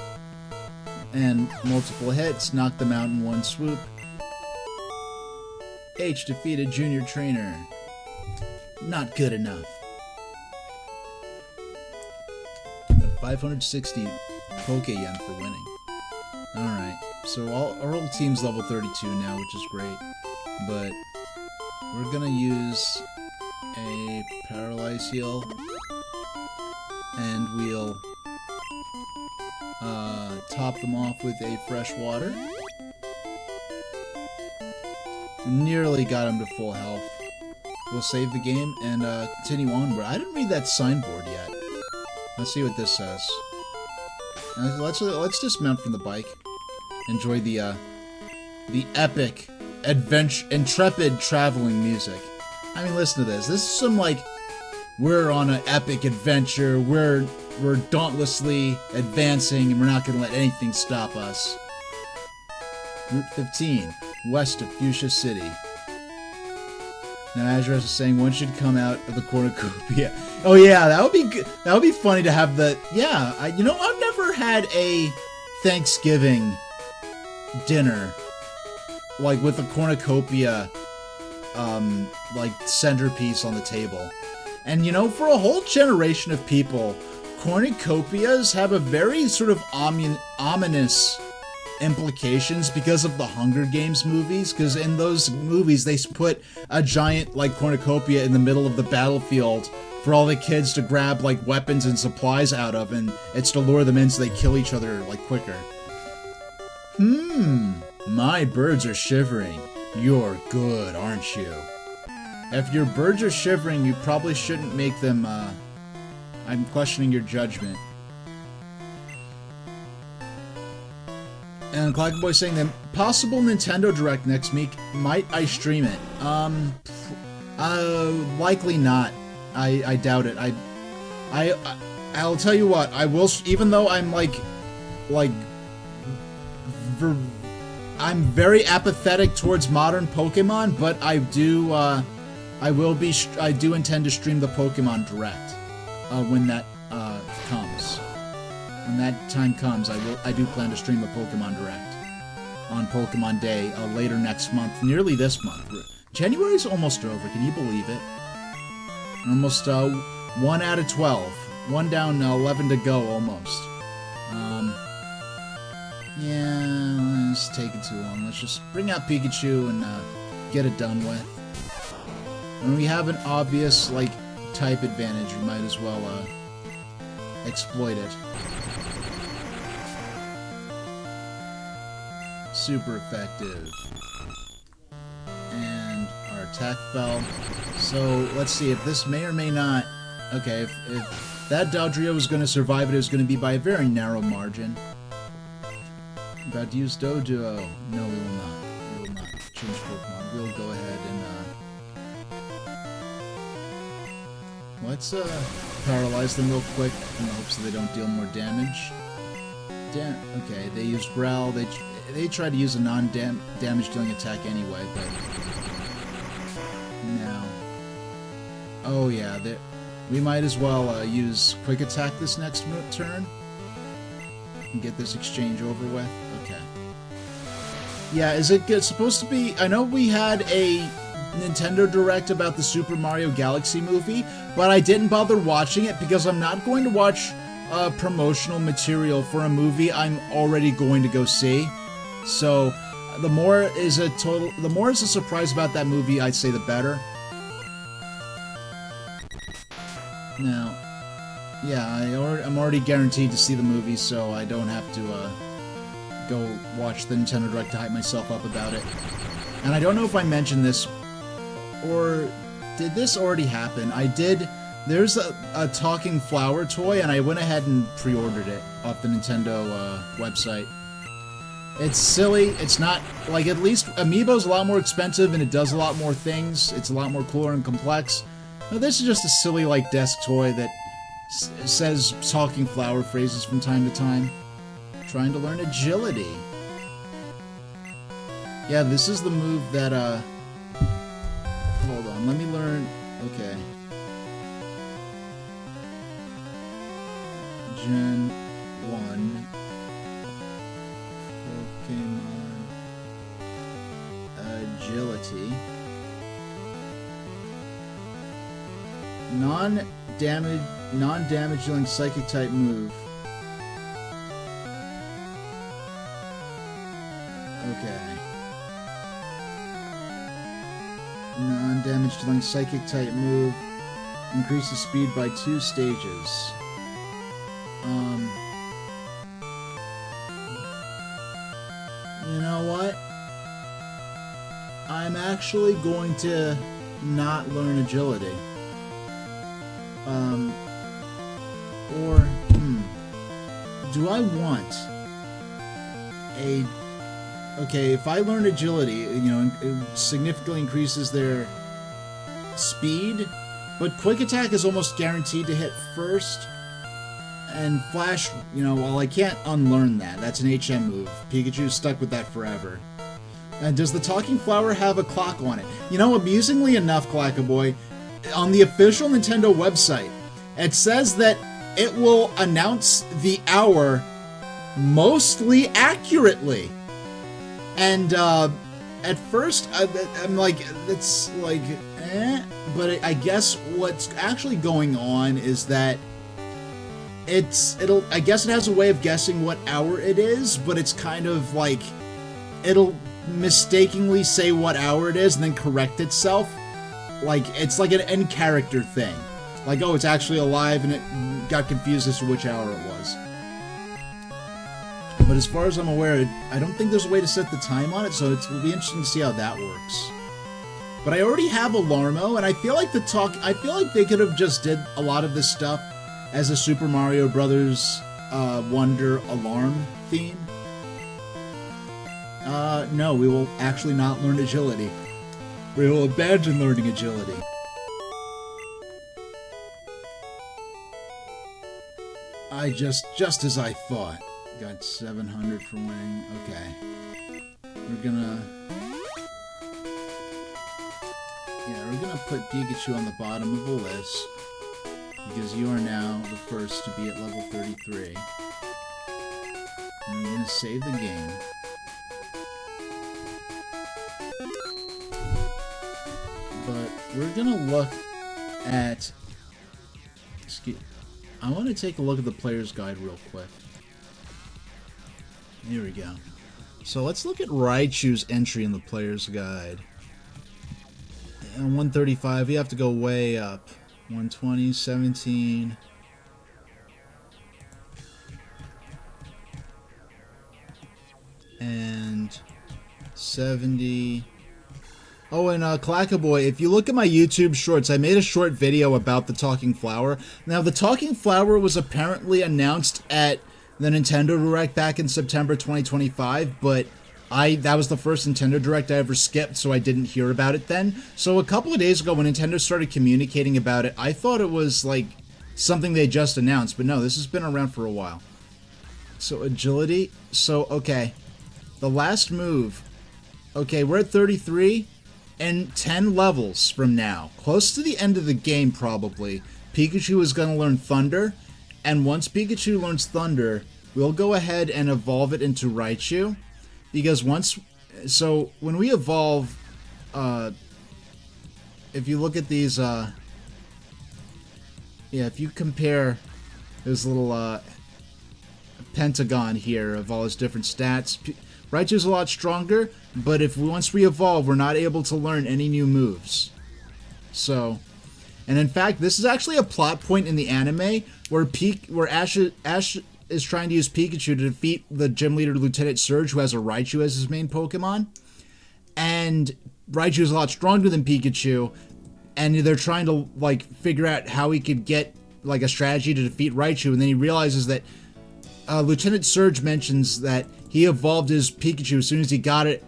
And multiple hits, knock them out in one swoop. H defeated Junior Trainer. Not good enough. 560 Poke Yen for winning. Alright, so our whole team's level 32 now, which is great. But we're gonna use a Paralyze Heal. And we'll top them off with a Fresh Water. Nearly got him to full health. We'll save the game and continue onward. I didn't read that signboard yet. Let's see what this says. Let's dismount from the bike. Enjoy the epic, intrepid traveling music. I mean, listen to this. This is some we're on an epic adventure. We're dauntlessly advancing, and we're not going to let anything stop us. Route 15, west of Fuchsia City. Now, Azrael is saying one should come out of the cornucopia. Oh yeah, that would be good. That would be funny to have the. Yeah, I've never had a Thanksgiving dinner with a cornucopia, centerpiece on the table. And for a whole generation of people, cornucopias have a very sort of ominous implications because of the Hunger Games movies, because in those movies they put a giant cornucopia in the middle of the battlefield for all the kids to grab weapons and supplies out of, and it's to lure them in so they kill each other quicker. My birds are shivering. You're good, aren't you? If your birds are shivering, you probably shouldn't make them, I'm questioning your judgment. And Clackaboy saying that possible Nintendo Direct next week. Might I stream it? Likely not. I doubt it. I'll tell you what. I will, even though I'm I'm very apathetic towards modern Pokemon, but I do intend to stream the Pokemon Direct when that comes. When that time comes, I do plan to stream the Pokemon Direct on Pokemon Day later next month, nearly this month. January's almost over. Can you believe it? Almost 1 out of 12. 1 down, 11 to go, almost. Yeah, it's taking too long. Let's just bring out Pikachu and get it done with. When we have an obvious, like, type advantage, we might as well exploit it. Super effective. And our attack fell. So, let's see, if this may or may not... Okay, if that Dodrio was going to survive it was going to be by a very narrow margin. About to use Dojo. No, we will not. We will not change Pokemon. We'll go ahead and, let's, paralyze them real quick in the hopes that they don't deal more damage. Okay, they used Growl. They tried to use a non-damage dealing attack anyway, but... No. Oh, yeah, we might as well use Quick Attack this next turn and get this exchange over with. Okay. Yeah, is it supposed to be... I know we had a Nintendo Direct about the Super Mario Galaxy movie, but I didn't bother watching it because I'm not going to watch promotional material for a movie I'm already going to go see. So, the more is a surprise about that movie, I'd say the better. Now, yeah, I'm already guaranteed to see the movie, so I don't have to go watch the Nintendo Direct to hype myself up about it. And I don't know if I mentioned this, or did this already happen? I did. There's a talking flower toy, and I went ahead and pre-ordered it off the Nintendo website. It's silly. It's not, like, at least Amiibo's a lot more expensive, and it does a lot more things. It's a lot more cooler and complex. Now, this is just a silly, like, desk toy that says talking flower phrases from time to time. Trying to learn agility. Yeah, this is the move that, hold on, let me learn... Okay. Gen 1. Pokemon... Agility. Non-damage dealing psychic type move. Okay. Non-damage dealing psychic type move. Increases speed by 2 stages. You know what? I'm actually going to not learn agility. Do I want a... Okay, if I learn agility, you know, it significantly increases their speed, but Quick Attack is almost guaranteed to hit first, and Flash, you know, well, I can't unlearn that. That's an HM move. Pikachu's stuck with that forever. And does the Talking Flower have a clock on it? You know, amusingly enough, Clackaboy, on the official Nintendo website, it says that it will announce the hour mostly accurately. And at first, I'm like, it's like, but I guess what's actually going on is that I guess it has a way of guessing what hour it is, but it's kind of like, it'll mistakenly say what hour it is and then correct itself. Like, it's like an end character thing. Like, oh, it's actually alive, and it got confused as to which hour it was. But as far as I'm aware, I don't think there's a way to set the time on it, so it'll be interesting to see how that works. But I already have Alarmo, and I feel like they could have just did a lot of this stuff as a Super Mario Brothers Wonder alarm theme. No, we will actually not learn agility. We will abandon learning agility. Just as I thought. Got 700 for winning. Okay. We're gonna put Pikachu on the bottom of the list because you are now the first to be at level 33. And we're gonna save the game. But we're gonna look at... I want to take a look at the player's guide real quick. Here we go. So let's look at Raichu's entry in the player's guide. And 135, we have to go way up. 120, 17... and 70... Oh, and Clackaboy, if you look at my YouTube shorts, I made a short video about the Talking Flower. Now, the Talking Flower was apparently announced at the Nintendo Direct back in September 2025, but that was the first Nintendo Direct I ever skipped, so I didn't hear about it then. So a couple of days ago, when Nintendo started communicating about it, I thought it was, like, something they just announced, but no, this has been around for a while. So, agility. So, okay. The last move. Okay, we're at 33. And 10 levels from now, close to the end of the game probably, Pikachu is going to learn Thunder, and once Pikachu learns Thunder, we'll go ahead and evolve it into Raichu, because so when we evolve, if you look at these, if you compare this little pentagon here of all his different stats, Raichu's a lot stronger, but once we evolve, we're not able to learn any new moves. So, and in fact, this is actually a plot point in the anime where Ash is trying to use Pikachu to defeat the gym leader Lieutenant Surge, who has a Raichu as his main Pokemon. And Raichu is a lot stronger than Pikachu, and they're trying to like figure out how he could get like a strategy to defeat Raichu, and then he realizes that Lieutenant Surge mentions that he evolved his Pikachu as soon as he got it,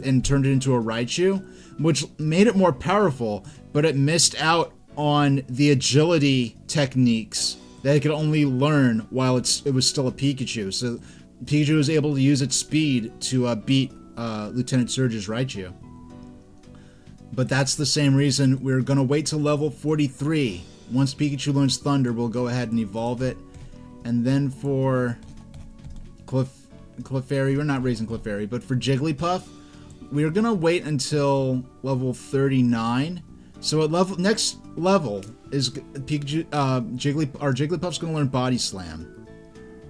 and turned it into a Raichu, which made it more powerful, but it missed out on the agility techniques that it could only learn while it was still a Pikachu. So Pikachu was able to use its speed to beat Lieutenant Surge's Raichu. But that's the same reason we're going to wait till level 43. Once Pikachu learns Thunder, we'll go ahead and evolve it. And then for Clefairy, we're not raising Clefairy, but for Jigglypuff, we're going to wait until level 39. So at next level is Pikachu, Jigglypuff's going to learn Body Slam.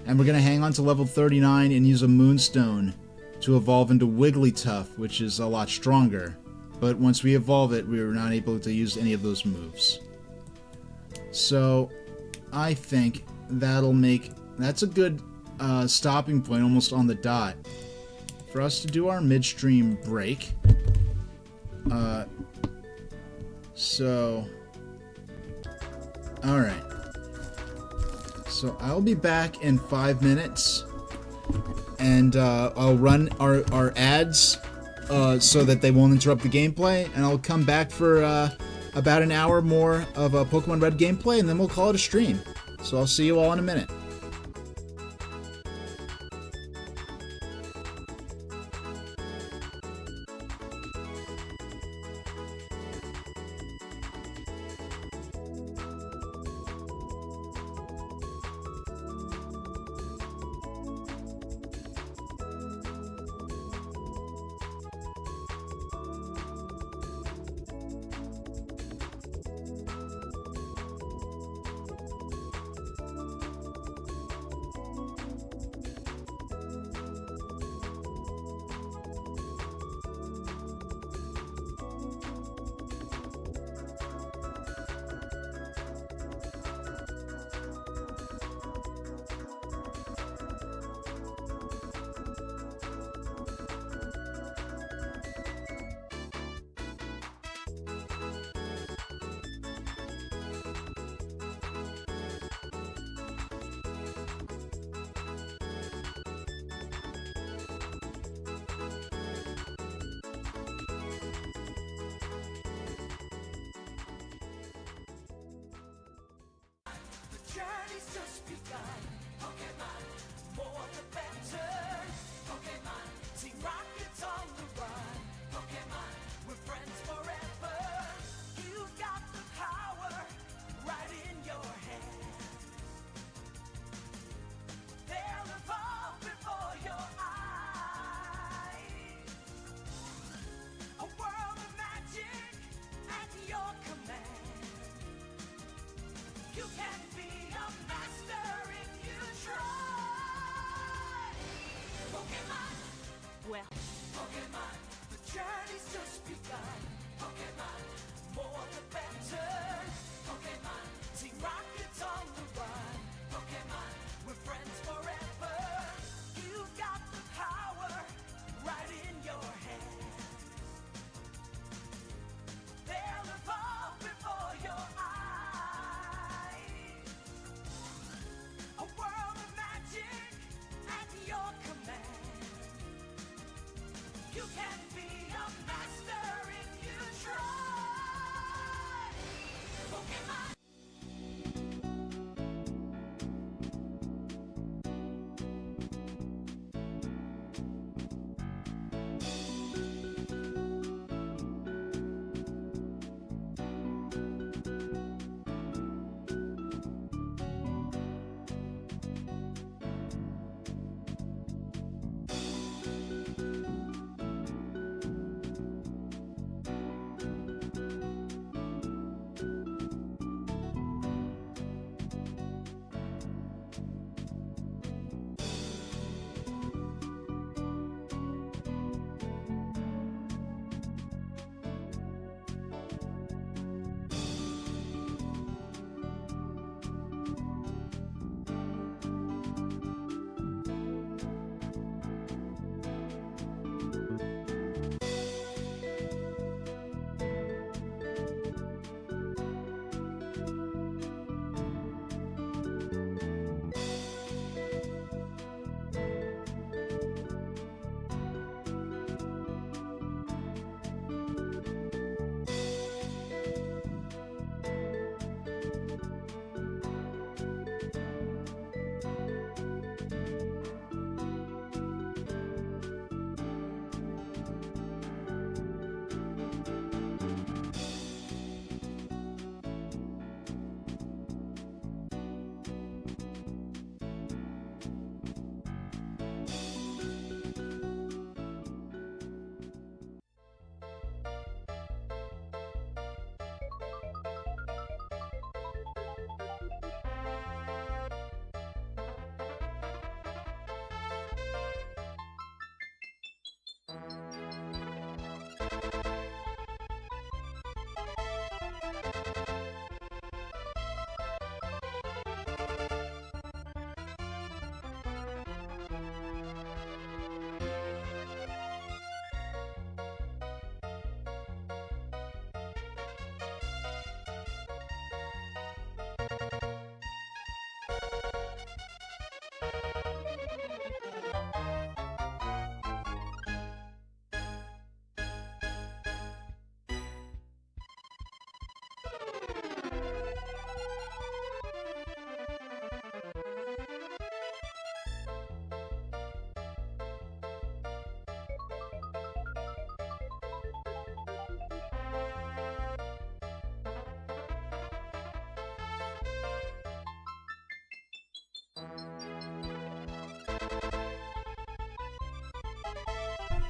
And we're going to hang on to level 39 and use a Moonstone to evolve into Wigglytuff, which is a lot stronger. But once we evolve it, we were not able to use any of those moves. So I think that's a good stopping point, almost on the dot, for us to do our midstream break. Alright. So I'll be back in 5 minutes, and I'll run our ads so that they won't interrupt the gameplay, and I'll come back for about an hour more of Pokemon Red gameplay, and then we'll call it a stream. So I'll see you all in a minute. You can be a master if you try. Pokemon, Well, Pokemon, the journey's just begun. Pokemon, more the better. Pokemon, Team Rocket's on the run. Pokemon, we're friends forever. You've got the power right in your hands. They'll evolve before your eyes. A world of magic at your command. You can be a master if you try. Pokemon.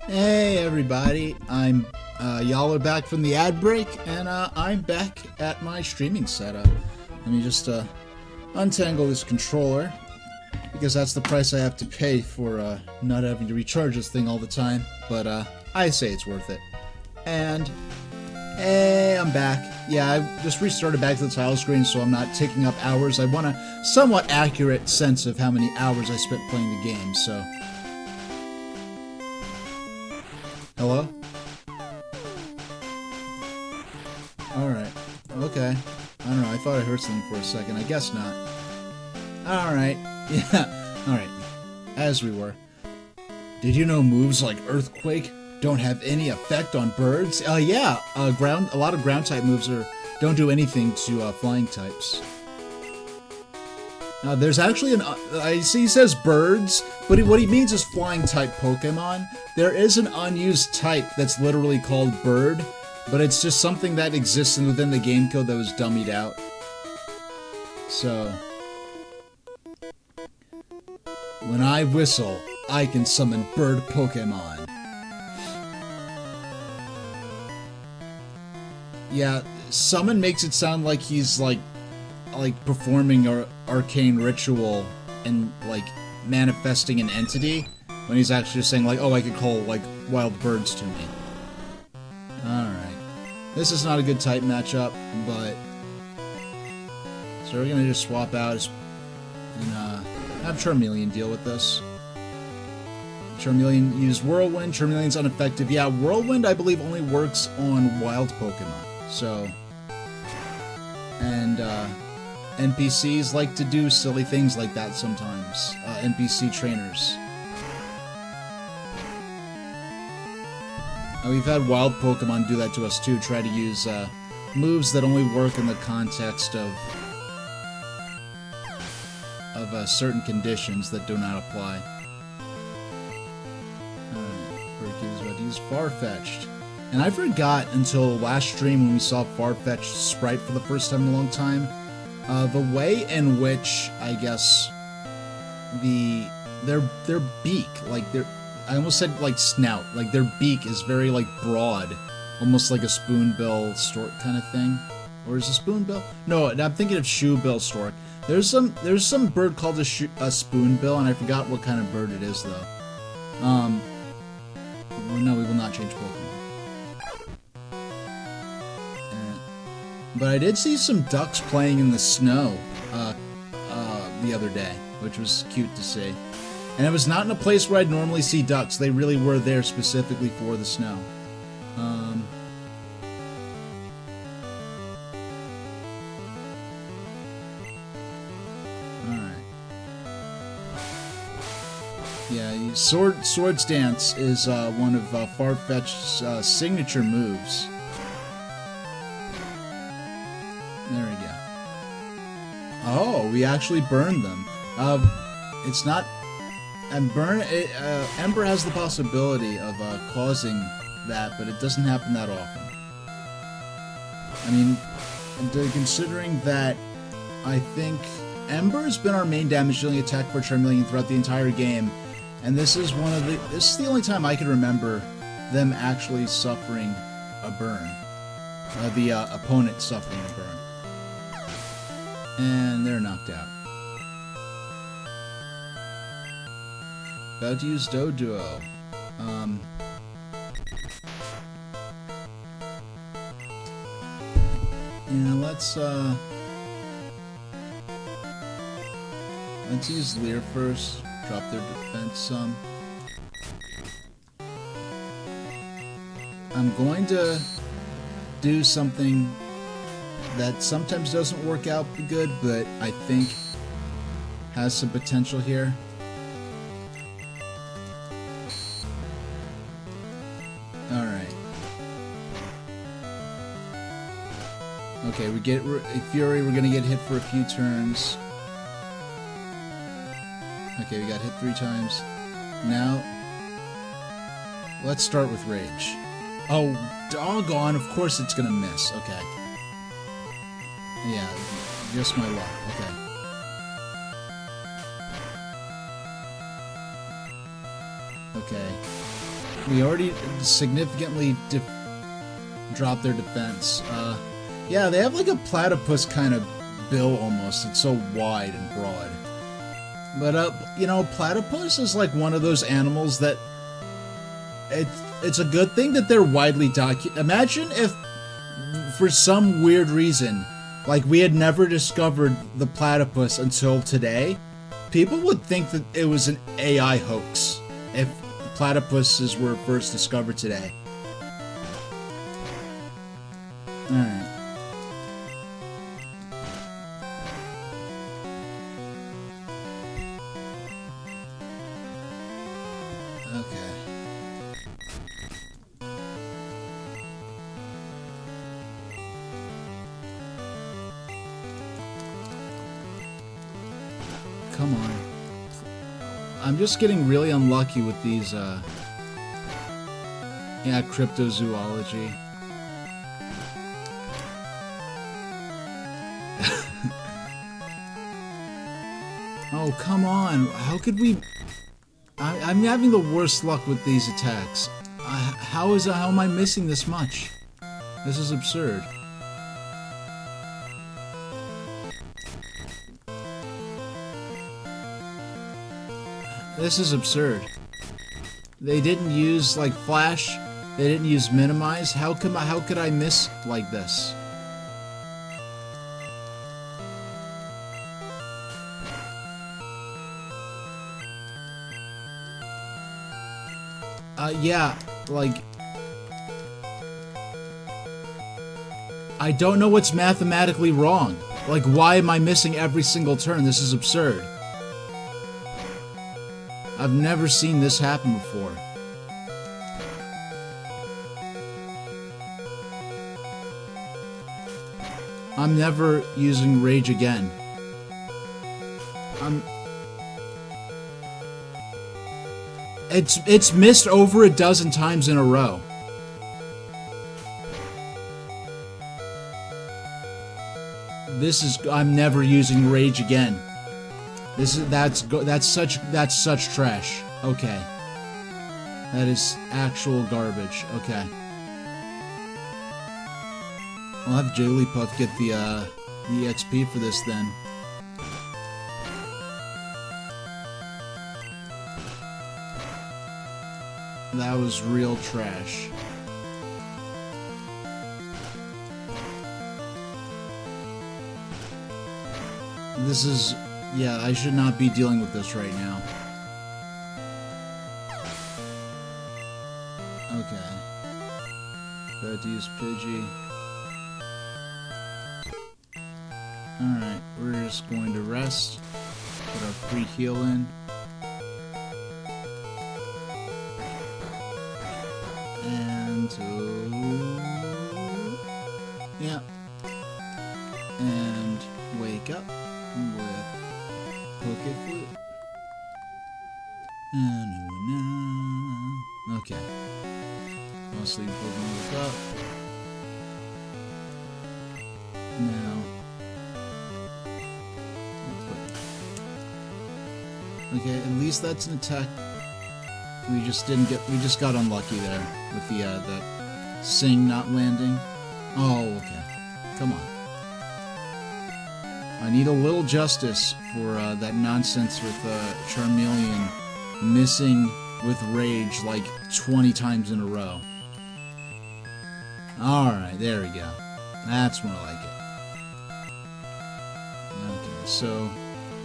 Hey everybody, y'all are back from the ad break, and I'm back at my streaming setup. Let me just untangle this controller, because that's the price I have to pay for not having to recharge this thing all the time, but I say it's worth it. And hey, I'm back. Yeah, I just restarted back to the title screen, so I'm not taking up hours. I want a somewhat accurate sense of how many hours I spent playing the game, so... Hello? Alright. Okay. I don't know, I thought I heard something for a second. I guess not. Alright. Yeah. Alright. As we were. Did you know moves like Earthquake don't have any effect on birds? Yeah. A lot of ground type moves don't do anything to flying types. There's actually I see he says birds, but what he means is flying type Pokemon. There is an unused type that's literally called bird, but it's just something that exists within the game code that was dummied out. So, when I whistle, I can summon bird Pokemon. Yeah, summon makes it sound like he's like like performing an arcane ritual and like manifesting an entity when he's actually just saying like, oh, I could call like wild birds to me. Alright. This is not a good type matchup, but so we're gonna just swap out and have Charmeleon deal with this. Charmeleon used Whirlwind. Charmeleon's ineffective. Yeah, Whirlwind I believe only works on wild Pokemon. So, and NPCs like to do silly things like that sometimes. NPC trainers. We've had wild Pokemon do that to us too. Try to use moves that only work in the context of certain conditions that do not apply. Alright, Berkey's about to use Farfetch'd. And I forgot until last stream when we saw Farfetch'd Sprite for the first time in a long time, the way in which, I guess, their beak, like I almost said like snout, like their beak is very like broad, almost like a spoonbill stork kind of thing. Or is it spoonbill? No, I'm thinking of shoebill stork. There's some bird called a spoonbill, and I forgot what kind of bird it is though. Well, no, we will not change Pokemon. But I did see some ducks playing in the snow the other day, which was cute to see. And it was not in a place where I'd normally see ducks. They really were there specifically for the snow. Alright. Yeah, Swords Dance is one of Farfetch'd's signature moves. There we go. Oh, we actually burned them. It's not... And Ember has the possibility of causing that, but it doesn't happen that often. I mean, considering that I think Ember has been our main damage dealing attack for Charmeleon throughout the entire game, and this is the only time I can remember them actually suffering a burn. The opponent suffering a burn. And they're knocked out. About to use Doduo. Yeah, let's use Leer first. Drop their defense some. I'm going to do something that sometimes doesn't work out good, but I think has some potential here. Alright. Okay, we get Fury, we're gonna get hit for a few turns. Okay, we got hit 3 times. Now, let's start with Rage. Oh, doggone, of course it's gonna miss. Okay. Yeah, just my luck. Okay. Okay. We already significantly dropped their defense. Yeah, they have like a platypus kind of bill almost. It's so wide and broad. But, you know, platypus is like one of those animals that... It's a good thing that they're widely documented. Imagine if, for some weird reason, like we had never discovered the platypus until today, people would think that it was an AI hoax if platypuses were first discovered today. Alright. Okay. Come on. I'm just getting really unlucky with these, yeah, cryptozoology. Oh, come on. How could we... I'm having the worst luck with these attacks. How am I missing this much? This is absurd. This is absurd. They didn't use, like, flash. They didn't use minimize. How could I miss like this? Yeah, like... I don't know what's mathematically wrong. Like, why am I missing every single turn? This is absurd. I've never seen this happen before. I'm never using rage again. It's missed over a dozen times in a row. I'm never using rage again. That's such trash. Okay. That is actual garbage. Okay. I'll have Jigglypuff get the XP for this then. That was real trash. This is... yeah, I should not be dealing with this right now. Okay. Got to use Pidgey. Alright, we're just going to rest. Put our free heal in. And... yeah. And wake up with Poke Flute. Okay. I'll sleep Pokemon wake up. Now. Okay, at least that's an attack. We just got unlucky there with the Sing not landing. Oh, okay. Come on. I need a little justice for that nonsense with Charmeleon missing with rage like 20 times in a row. Alright, there we go. That's more like it. Okay, so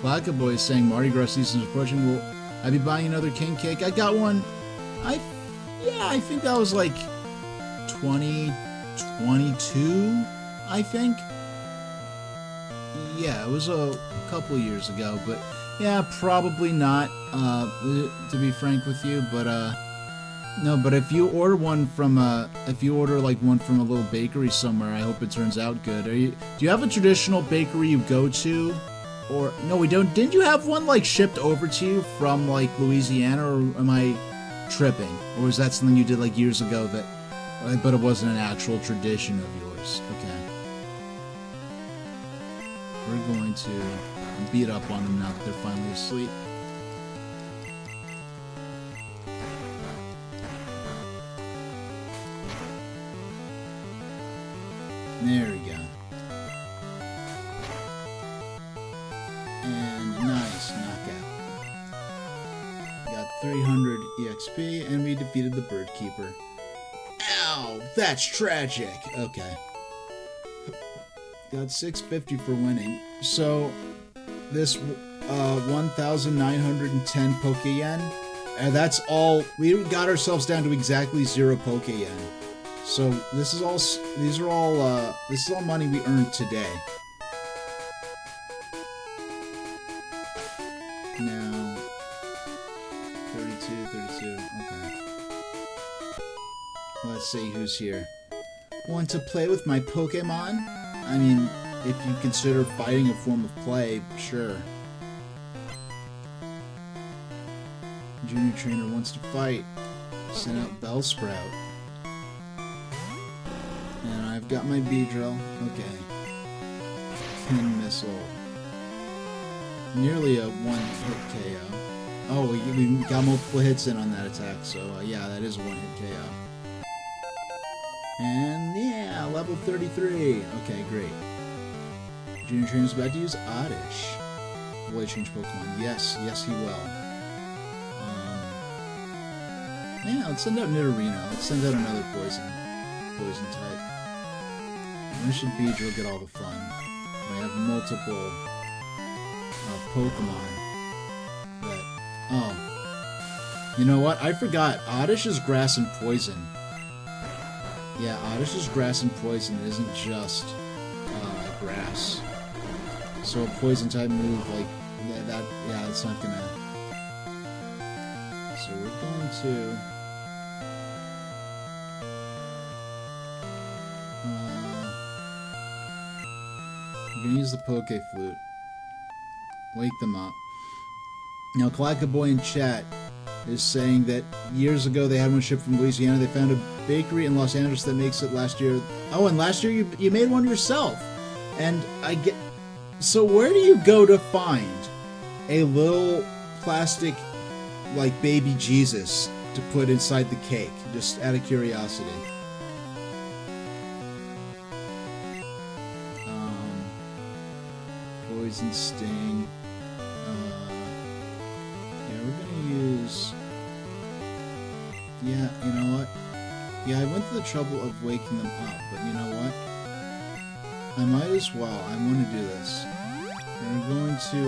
Blacker Boy is saying Mardi Gras season is approaching. Will I be buying another king cake? I got one. I think that was like 2022, I think. Yeah, it was a couple years ago, but yeah, probably not, to be frank with you, but, no, but if you order one from, if you order, like, one from a little bakery somewhere, I hope it turns out good. Do you have a traditional bakery you go to? Or, no, we don't. Didn't you have one, like, shipped over to you from, like, Louisiana, or am I tripping? Or was that something you did, like, years ago that, but it wasn't an actual tradition of yours? Okay. We're going to beat up on them now that they're finally asleep. There we go. And nice knockout. Got 300 EXP, and we defeated the Bird Keeper. Ow! That's tragic! Okay. Got 650 for winning. So, this 1,910 Poke Yen, and that's all. We got ourselves down to exactly 0 Poke Yen. So this is all. This is all money we earned today. Now, 32. Okay. Let's see who's here. Want to play with my Pokemon? I mean, if you consider fighting a form of play, sure. Junior trainer wants to fight. Send out Bellsprout. And I've got my Beedrill. Okay. Pin Missile. Nearly a one-hit KO. Oh, we got multiple hits in on that attack, so yeah, that is a one-hit KO. And yeah, level 33. Okay, great. Junior Trainer's about to use Oddish. Will he change Pokemon? Yes, he will. Yeah, let's send out Nidorino. Let's send out another poison type. Mission Beedrill will get all the fun. We have multiple Pokemon that... Oh. You know what? I forgot. Oddish is grass and poison. Yeah, Oddish is grass and poison. It isn't just grass. So a poison type move like that, yeah, it's not gonna... So we're going to... we're gonna use the Poke Flute. Wake them up. Now, Clackaboy in chat is saying that years ago they had one shipped from Louisiana. They found a bakery in Los Angeles that makes it last year. Oh, and last year you made one yourself. And I get... So where do you go to find a little plastic, like, baby Jesus to put inside the cake? Just out of curiosity. Poison Sting. Yeah, we're gonna use... Yeah, you know what? Yeah, I went to the trouble of waking them up, but you know what? I might as well. I want to do this. We're going to,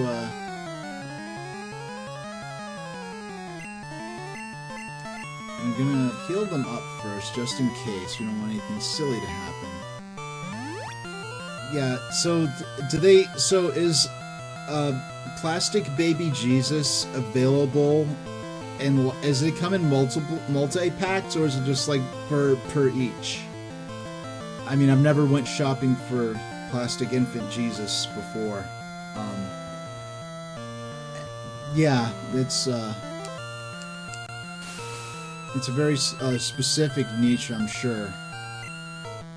I'm gonna heal them up first, just in case. We don't want anything silly to happen. Yeah, so do they... So is Plastic Baby Jesus available? And is it come in multi-packs, or is it just like per each? I mean, I've never went shopping for Plastic Infant Jesus before. Yeah, it's a very specific niche, I'm sure.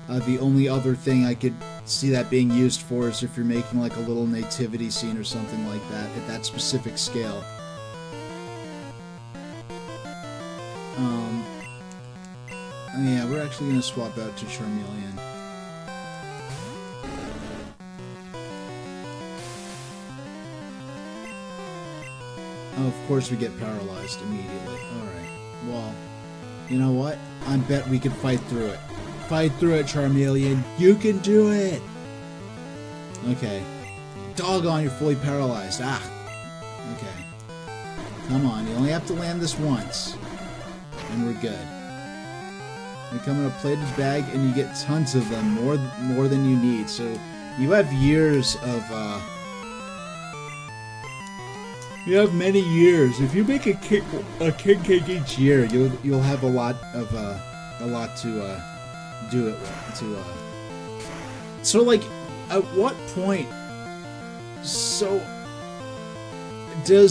The only other thing I could see that being used for is if you're making like a little nativity scene or something like that, at that specific scale. Yeah, we're actually going to swap out to Charmeleon. Oh, of course we get paralyzed immediately. Alright, well, you know what? I bet we can fight through it. Fight through it, Charmeleon. You can do it! Okay. Doggone, you're fully paralyzed. Ah! Okay. Come on, you only have to land this once. And we're good. They come in a plated bag, and you get tons of them, more than you need. So you have years of, you have many years. If you make a king cake each year, you'll have a lot to do it with. So like, at what point? So do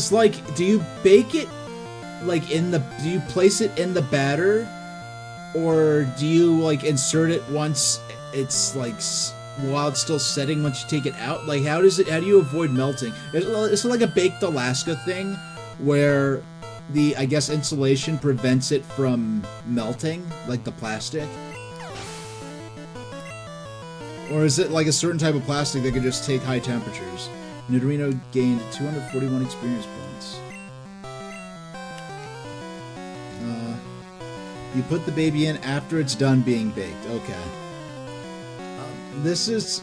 you bake it like do you place it in the batter? Or do you, like, insert it once it's, like, while it's still setting once you take it out? Like, how do you avoid melting? Is it like a Baked Alaska thing, where the, I guess, insulation prevents it from melting, like the plastic? Or is it, like, a certain type of plastic that could just take high temperatures? Nidorino gained 241 experience points. You put the baby in after it's done being baked. Okay. This is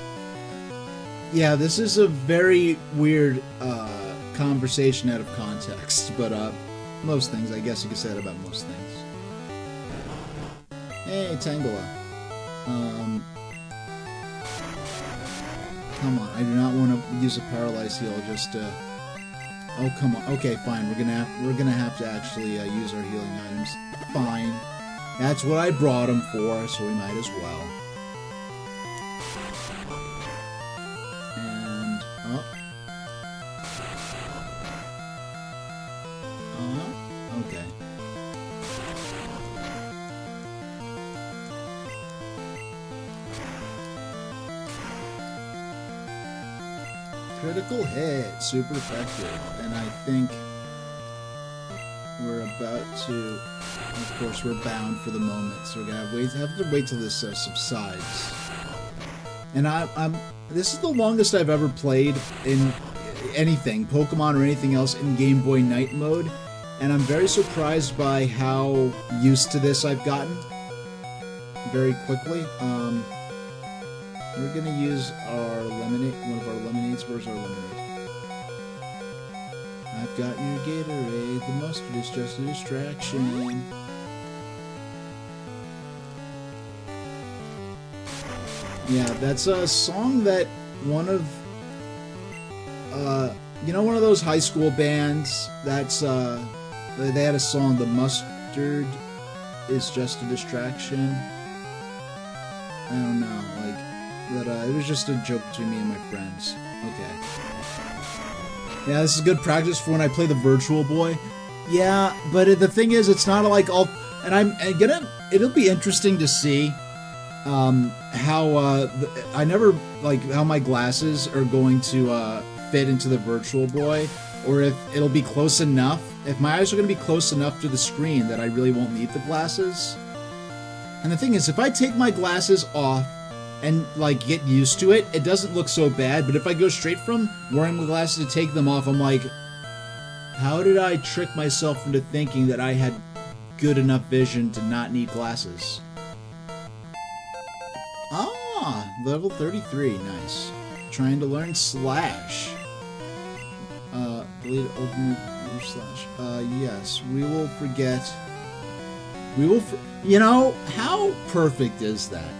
a very weird conversation out of context, but most things, I guess you could say that about most things. Hey, Tangela. Come on, I do not want to use a paralyzed heal. Just oh, come on. Okay, fine. We're gonna have to actually use our healing items. Fine. That's what I brought them for, so we might as well. And, okay. Critical hit, super effective, and I think we're about to... Of course, we're bound for the moment, so we're gonna have to wait till this subsides. And this is the longest I've ever played in anything, Pokemon or anything else, in Game Boy Night mode. and I'm very surprised by how used to this I've gotten very quickly. We're gonna use our lemonade, one of our lemonades. Where's our lemonade? I've got your Gatorade, the mustard is just a distraction. Yeah, that's a song that one of, one of those high school bands that's, they had a song, the mustard is just a distraction. I don't know, it was just a joke between me and my friends. Okay. Yeah, this is good practice for when I play the Virtual Boy. Yeah, but the thing is, it's not like all, and it'll be interesting to see how how my glasses are going to fit into the Virtual Boy, or if it'll be close enough, if my eyes are going to be close enough to the screen that I really won't need the glasses. And the thing is, if I take my glasses off and get used to it, it doesn't look so bad, but if I go straight from wearing my glasses to take them off, I'm like, how did I trick myself into thinking that I had good enough vision to not need glasses? Ah, level 33, nice. Trying to learn Slash. Delete open Slash. Yes, we will forget. How perfect is that?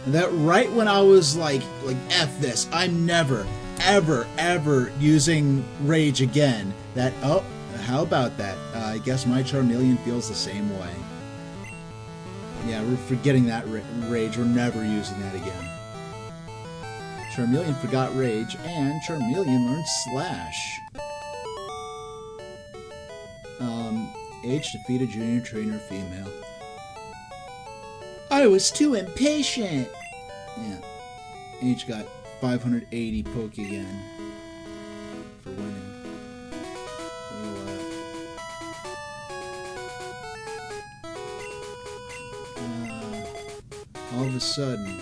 That right when I was like F this, I'm never, ever using Rage again. That, oh, how about that? I guess my Charmeleon feels the same way. Yeah, we're forgetting that Rage. We're never using that again. Charmeleon forgot Rage, and Charmeleon learned Slash. Age defeated junior trainer female. I was too impatient! Yeah. H got 580 poke again for winning. All of a sudden,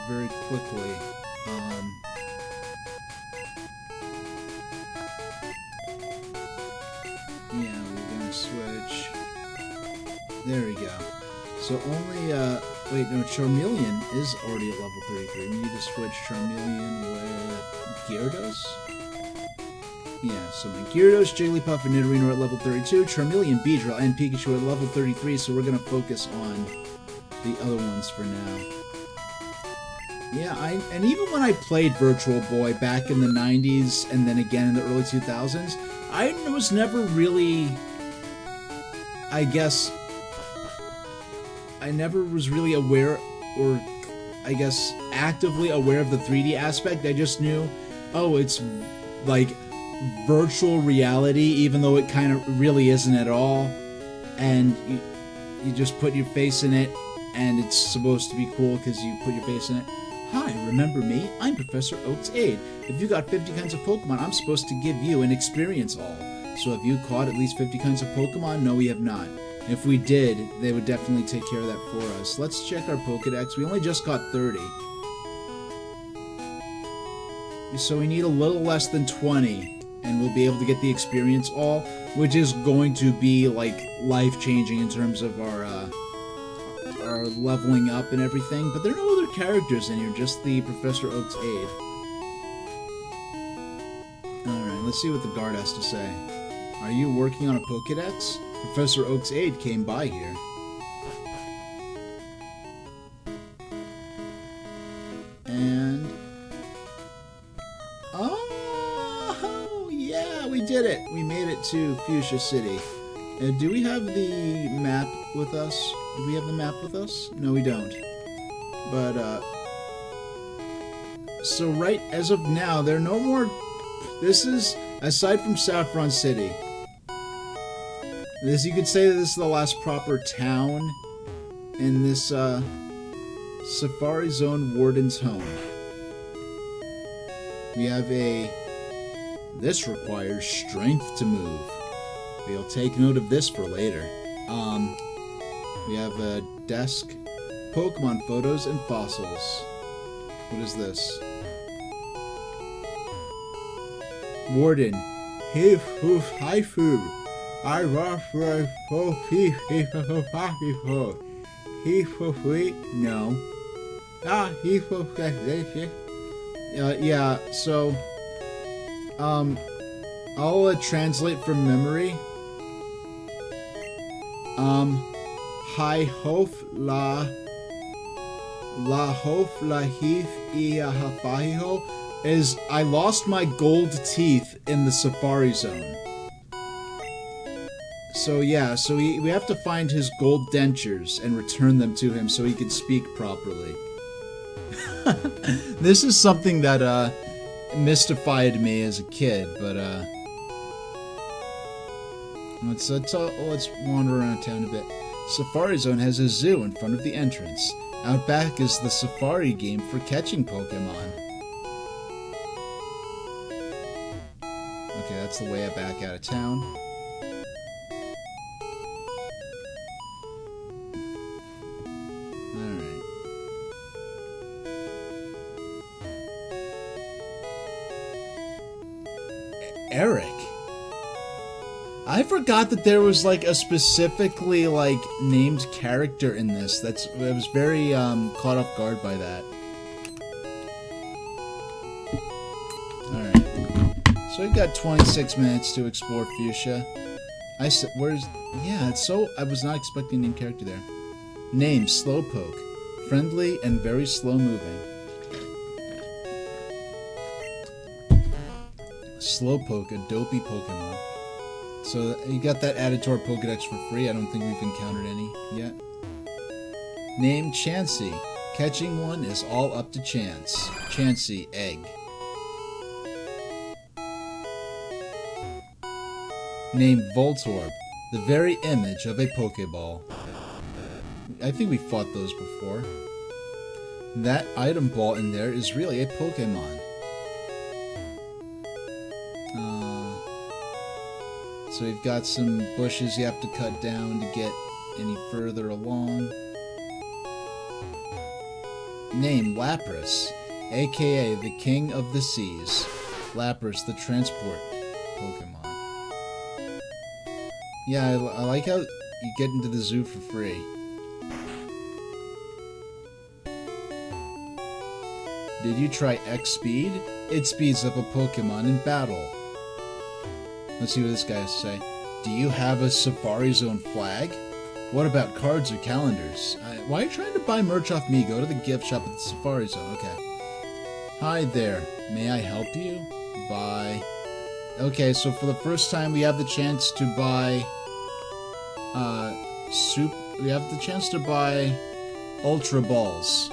very quickly, yeah, we're gonna switch. There we go. So only, wait, no, Charmeleon is already at level 33. We need to switch Charmeleon with Gyarados? Yeah, so my Gyarados, Jigglypuff, and Nidorino are at level 32. Charmeleon, Beedrill, and Pikachu are at level 33, so we're going to focus on the other ones for now. Yeah, and even when I played Virtual Boy back in the 90s and then again in the early 2000s, I was never really, I guess, I never was really aware, or I guess actively aware of the 3D aspect. I just knew, oh, it's like virtual reality, even though it kind of really isn't at all. And you just put your face in it, and it's supposed to be cool because you put your face in it. Hi, remember me? I'm Professor Oak's aide. If you got 50 kinds of Pokemon, I'm supposed to give you an experience all. So have you caught at least 50 kinds of Pokemon? No, we have not. If we did, they would definitely take care of that for us. Let's check our Pokedex. We only just got 30. So we need a little less than 20, and we'll be able to get the experience all, which is going to be, life-changing in terms of our leveling up and everything. But there are no other characters in here, just the Professor Oak's aide. Alright, let's see what the guard has to say. Are you working on a Pokedex? Professor Oak's aide came by here. And... oh, yeah, we did it! We made it to Fuchsia City. Do we have the map with us? Do we have the map with us? No, we don't. But, so right as of now, there are no more... This is, aside from Saffron City... This, you could say that this is the last proper town in this Safari Zone Warden's home. We have a... This requires strength to move. We'll take note of this for later. We have a desk, Pokemon photos, and fossils. What is this? Warden. Hoof, hoof, hi, foo. I lost my full piece of hockey for he for free? No. Ah, he for delicious. Yeah, so, I'll translate from memory. Hi hof la hof la hif I hafahiho is I lost my gold teeth in the Safari Zone. So yeah, so we have to find his gold dentures and return them to him so he can speak properly. This is something that mystified me as a kid, but let's wander around town a bit. Safari Zone has a zoo in front of the entrance. Out back is the Safari game for catching Pokemon. Okay, that's the way back out of town. Alright. Eric? I forgot that there was like a specifically like named character in this. I was very caught off guard by that. Alright. So we've got 26 minutes to explore Fuchsia. It's so, I was not expecting a named character there. Name, Slowpoke. Friendly and very slow moving. Slowpoke, a dopey Pokemon. So you got that added to our Pokedex for free. I don't think we've encountered any yet. Name, Chansey. Catching one is all up to chance. Chansey, egg. Name, Voltorb. The very image of a Pokeball. I think we fought those before. That item ball in there is really a Pokemon. So we've got some bushes you have to cut down to get any further along. Name, Lapras, aka the King of the Seas. Lapras, the transport Pokemon. Yeah, I like how you get into the zoo for free. Did you try X-Speed? It speeds up a Pokemon in battle. Let's see what this guy has to say. Do you have a Safari Zone flag? What about cards or calendars? Why are you trying to buy merch off me? Go to the gift shop at the Safari Zone. Okay. Hi there. May I help you? Buy. Okay, so for the first time we have the chance to buy we have the chance to buy Ultra Balls,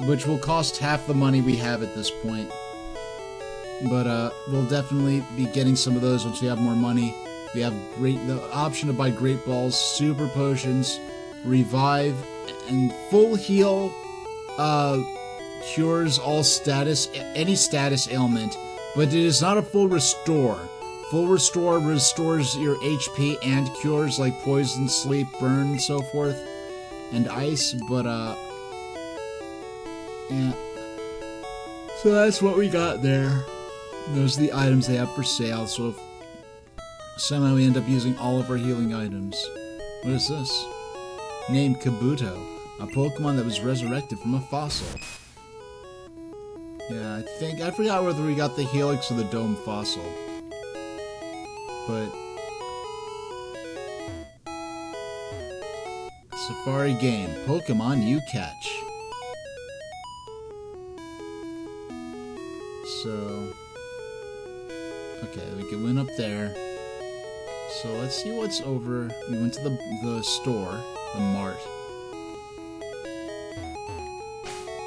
which will cost half the money we have at this point. But we'll definitely be getting some of those once we have more money. We have the option to buy Great Balls, Super Potions, Revive, and Full Heal cures any status ailment, but it is not a Full Restore. Full Restore restores your HP and cures like Poison, Sleep, Burn, and so forth, and Ice, but yeah. So that's what we got there. Those are the items they have for sale, so if somehow we end up using all of our healing items. What is this? Name, Kabuto, a Pokemon that was resurrected from a fossil. Yeah, I forgot whether we got the Helix or the Dome fossil. But Safari game, Pokemon you catch. So okay, we went up there. So let's see what's over. We went to the store, the mart.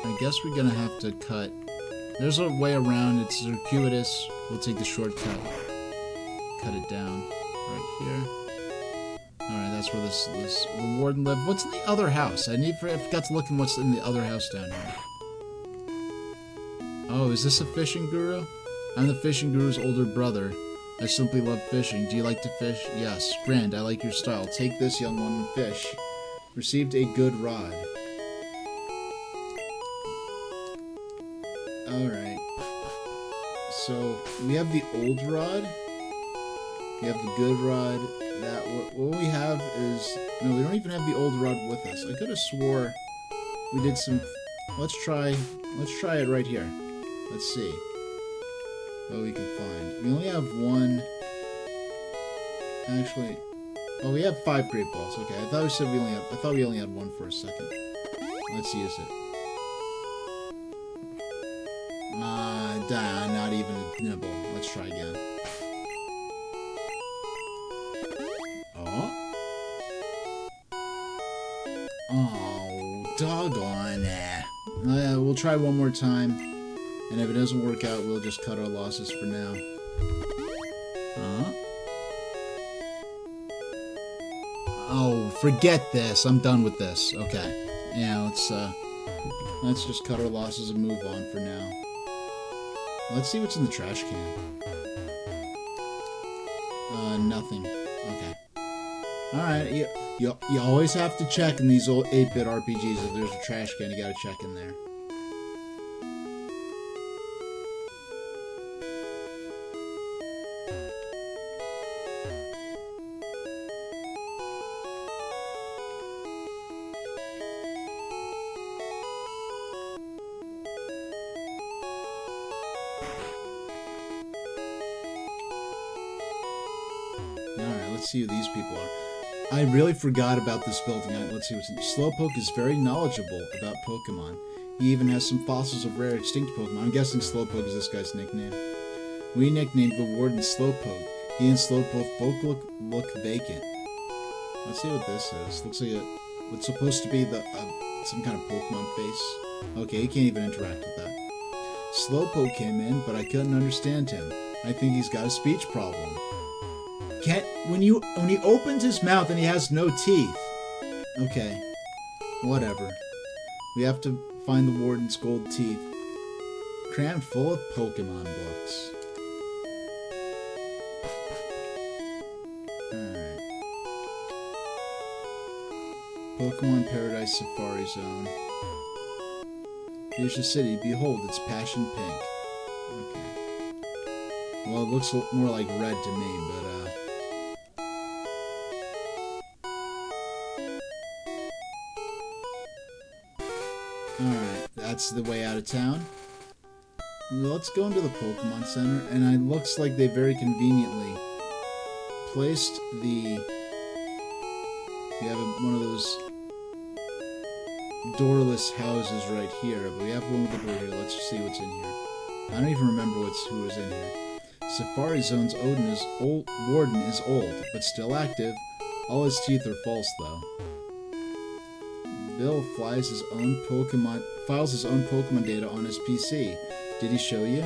I guess we're gonna have to cut. There's a way around. It's circuitous. We'll take the shortcut. Cut it down right here. All right, that's where this the warden lived. What's in the other house? I forgot to look in what's in the other house down here. Oh, is this a fishing guru? I'm the fishing guru's older brother. I simply love fishing. Do you like to fish? Yes. Grand, I like your style. Take this, young one, and fish. Received a good rod. Alright. So, we have the old rod. We have the good rod. that what we have is... No, we don't even have the old rod with us. I could have swore we did some... Let's try it right here. Let's see what we can find. We only have one... Actually... Oh, we have 5 great balls. Okay, I thought we only had one for a second. Let's use it. Not even a nibble. Let's try again. Oh, doggone it. We'll try one more time, and if it doesn't work out, we'll just cut our losses for now. Oh, forget this. I'm done with this. Okay. Yeah, let's just cut our losses and move on for now. Let's see what's in the trash can. Nothing. Okay. Alright, you always have to check in these old 8-bit RPGs. If there's a trash can, you gotta check in there. Alright, let's see who these people are. I really forgot about this building. Let's see what's in. Slowpoke is very knowledgeable about Pokemon. He even has some fossils of rare extinct Pokemon. I'm guessing Slowpoke is this guy's nickname. We nicknamed the warden Slowpoke. He and Slowpoke both look vacant. Let's see what this is. Looks like what's supposed to be the some kind of Pokemon face. Okay, he can't even interact with that. Slowpoke came in, but I couldn't understand him. I think he's got a speech problem. When he opens his mouth and he has no teeth. Okay. Whatever. We have to find the warden's gold teeth. Crammed full of Pokemon books. Alright. Pokemon Paradise Safari Zone. Here's the city. Behold, it's passion pink. Okay. Well, it looks more like red to me, but alright, that's the way out of town. Let's go into the Pokemon Center, and it looks like they very conveniently placed the... We have one of those doorless houses right here, but we have one with a door here. Let's see what's in here. I don't even remember who was in here. Safari Zone's warden is old, but still active. All his teeth are false, though. Bill files his own Pokemon data on his PC. Did he show you?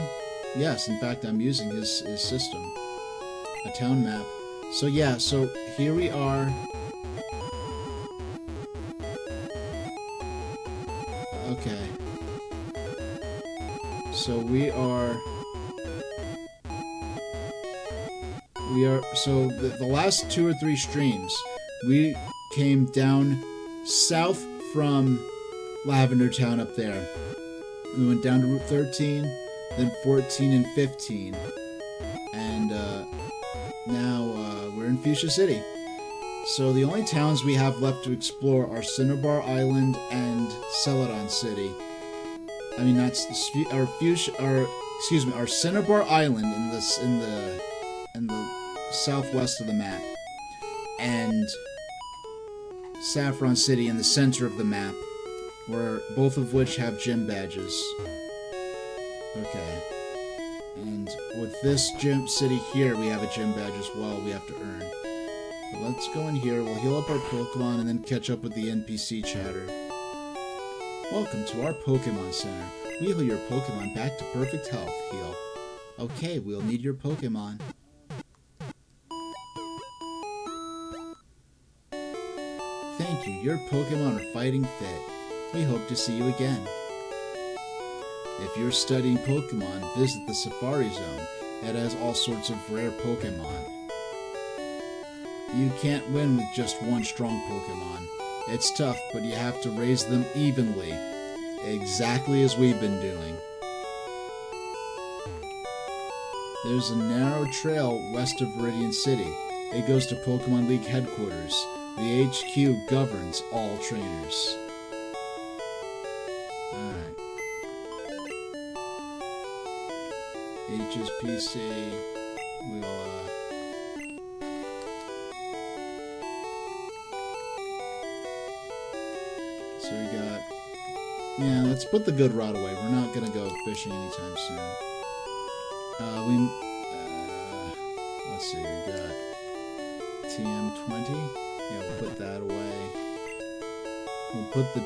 Yes, in fact, I'm using his system. A town map. So yeah, so here we are. Okay. So so the last 2 or 3 streams, we came down south from Lavender Town up there. We went down to Route 13, then 14 and 15, and now we're in Fuchsia City. So the only towns we have left to explore are Cinnabar Island and Celadon City. I mean, that's our Cinnabar Island in the southwest of the map, and Saffron City in the center of the map, where both of which have gym badges. Okay. And with this gym city here, we have a gym badge as well we have to earn. So let's go in here, we'll heal up our Pokemon, and then catch up with the NPC chatter. Welcome to our Pokemon Center. We heal your Pokemon back to perfect health. Heal. Okay, we'll need your Pokemon. Thank you, your Pokemon are fighting fit. We hope to see you again. If you're studying Pokemon, visit the Safari Zone. It has all sorts of rare Pokemon. You can't win with just one strong Pokemon. It's tough, but you have to raise them evenly. Exactly as we've been doing. There's a narrow trail west of Viridian City. It goes to Pokemon League headquarters. The HQ governs all trainers. Alright. HSPC. We'll, so we got... Yeah, let's put the good rod away. We're not gonna go fishing anytime soon. Let's see, we got TM20. Yeah, we'll put that away. We'll put the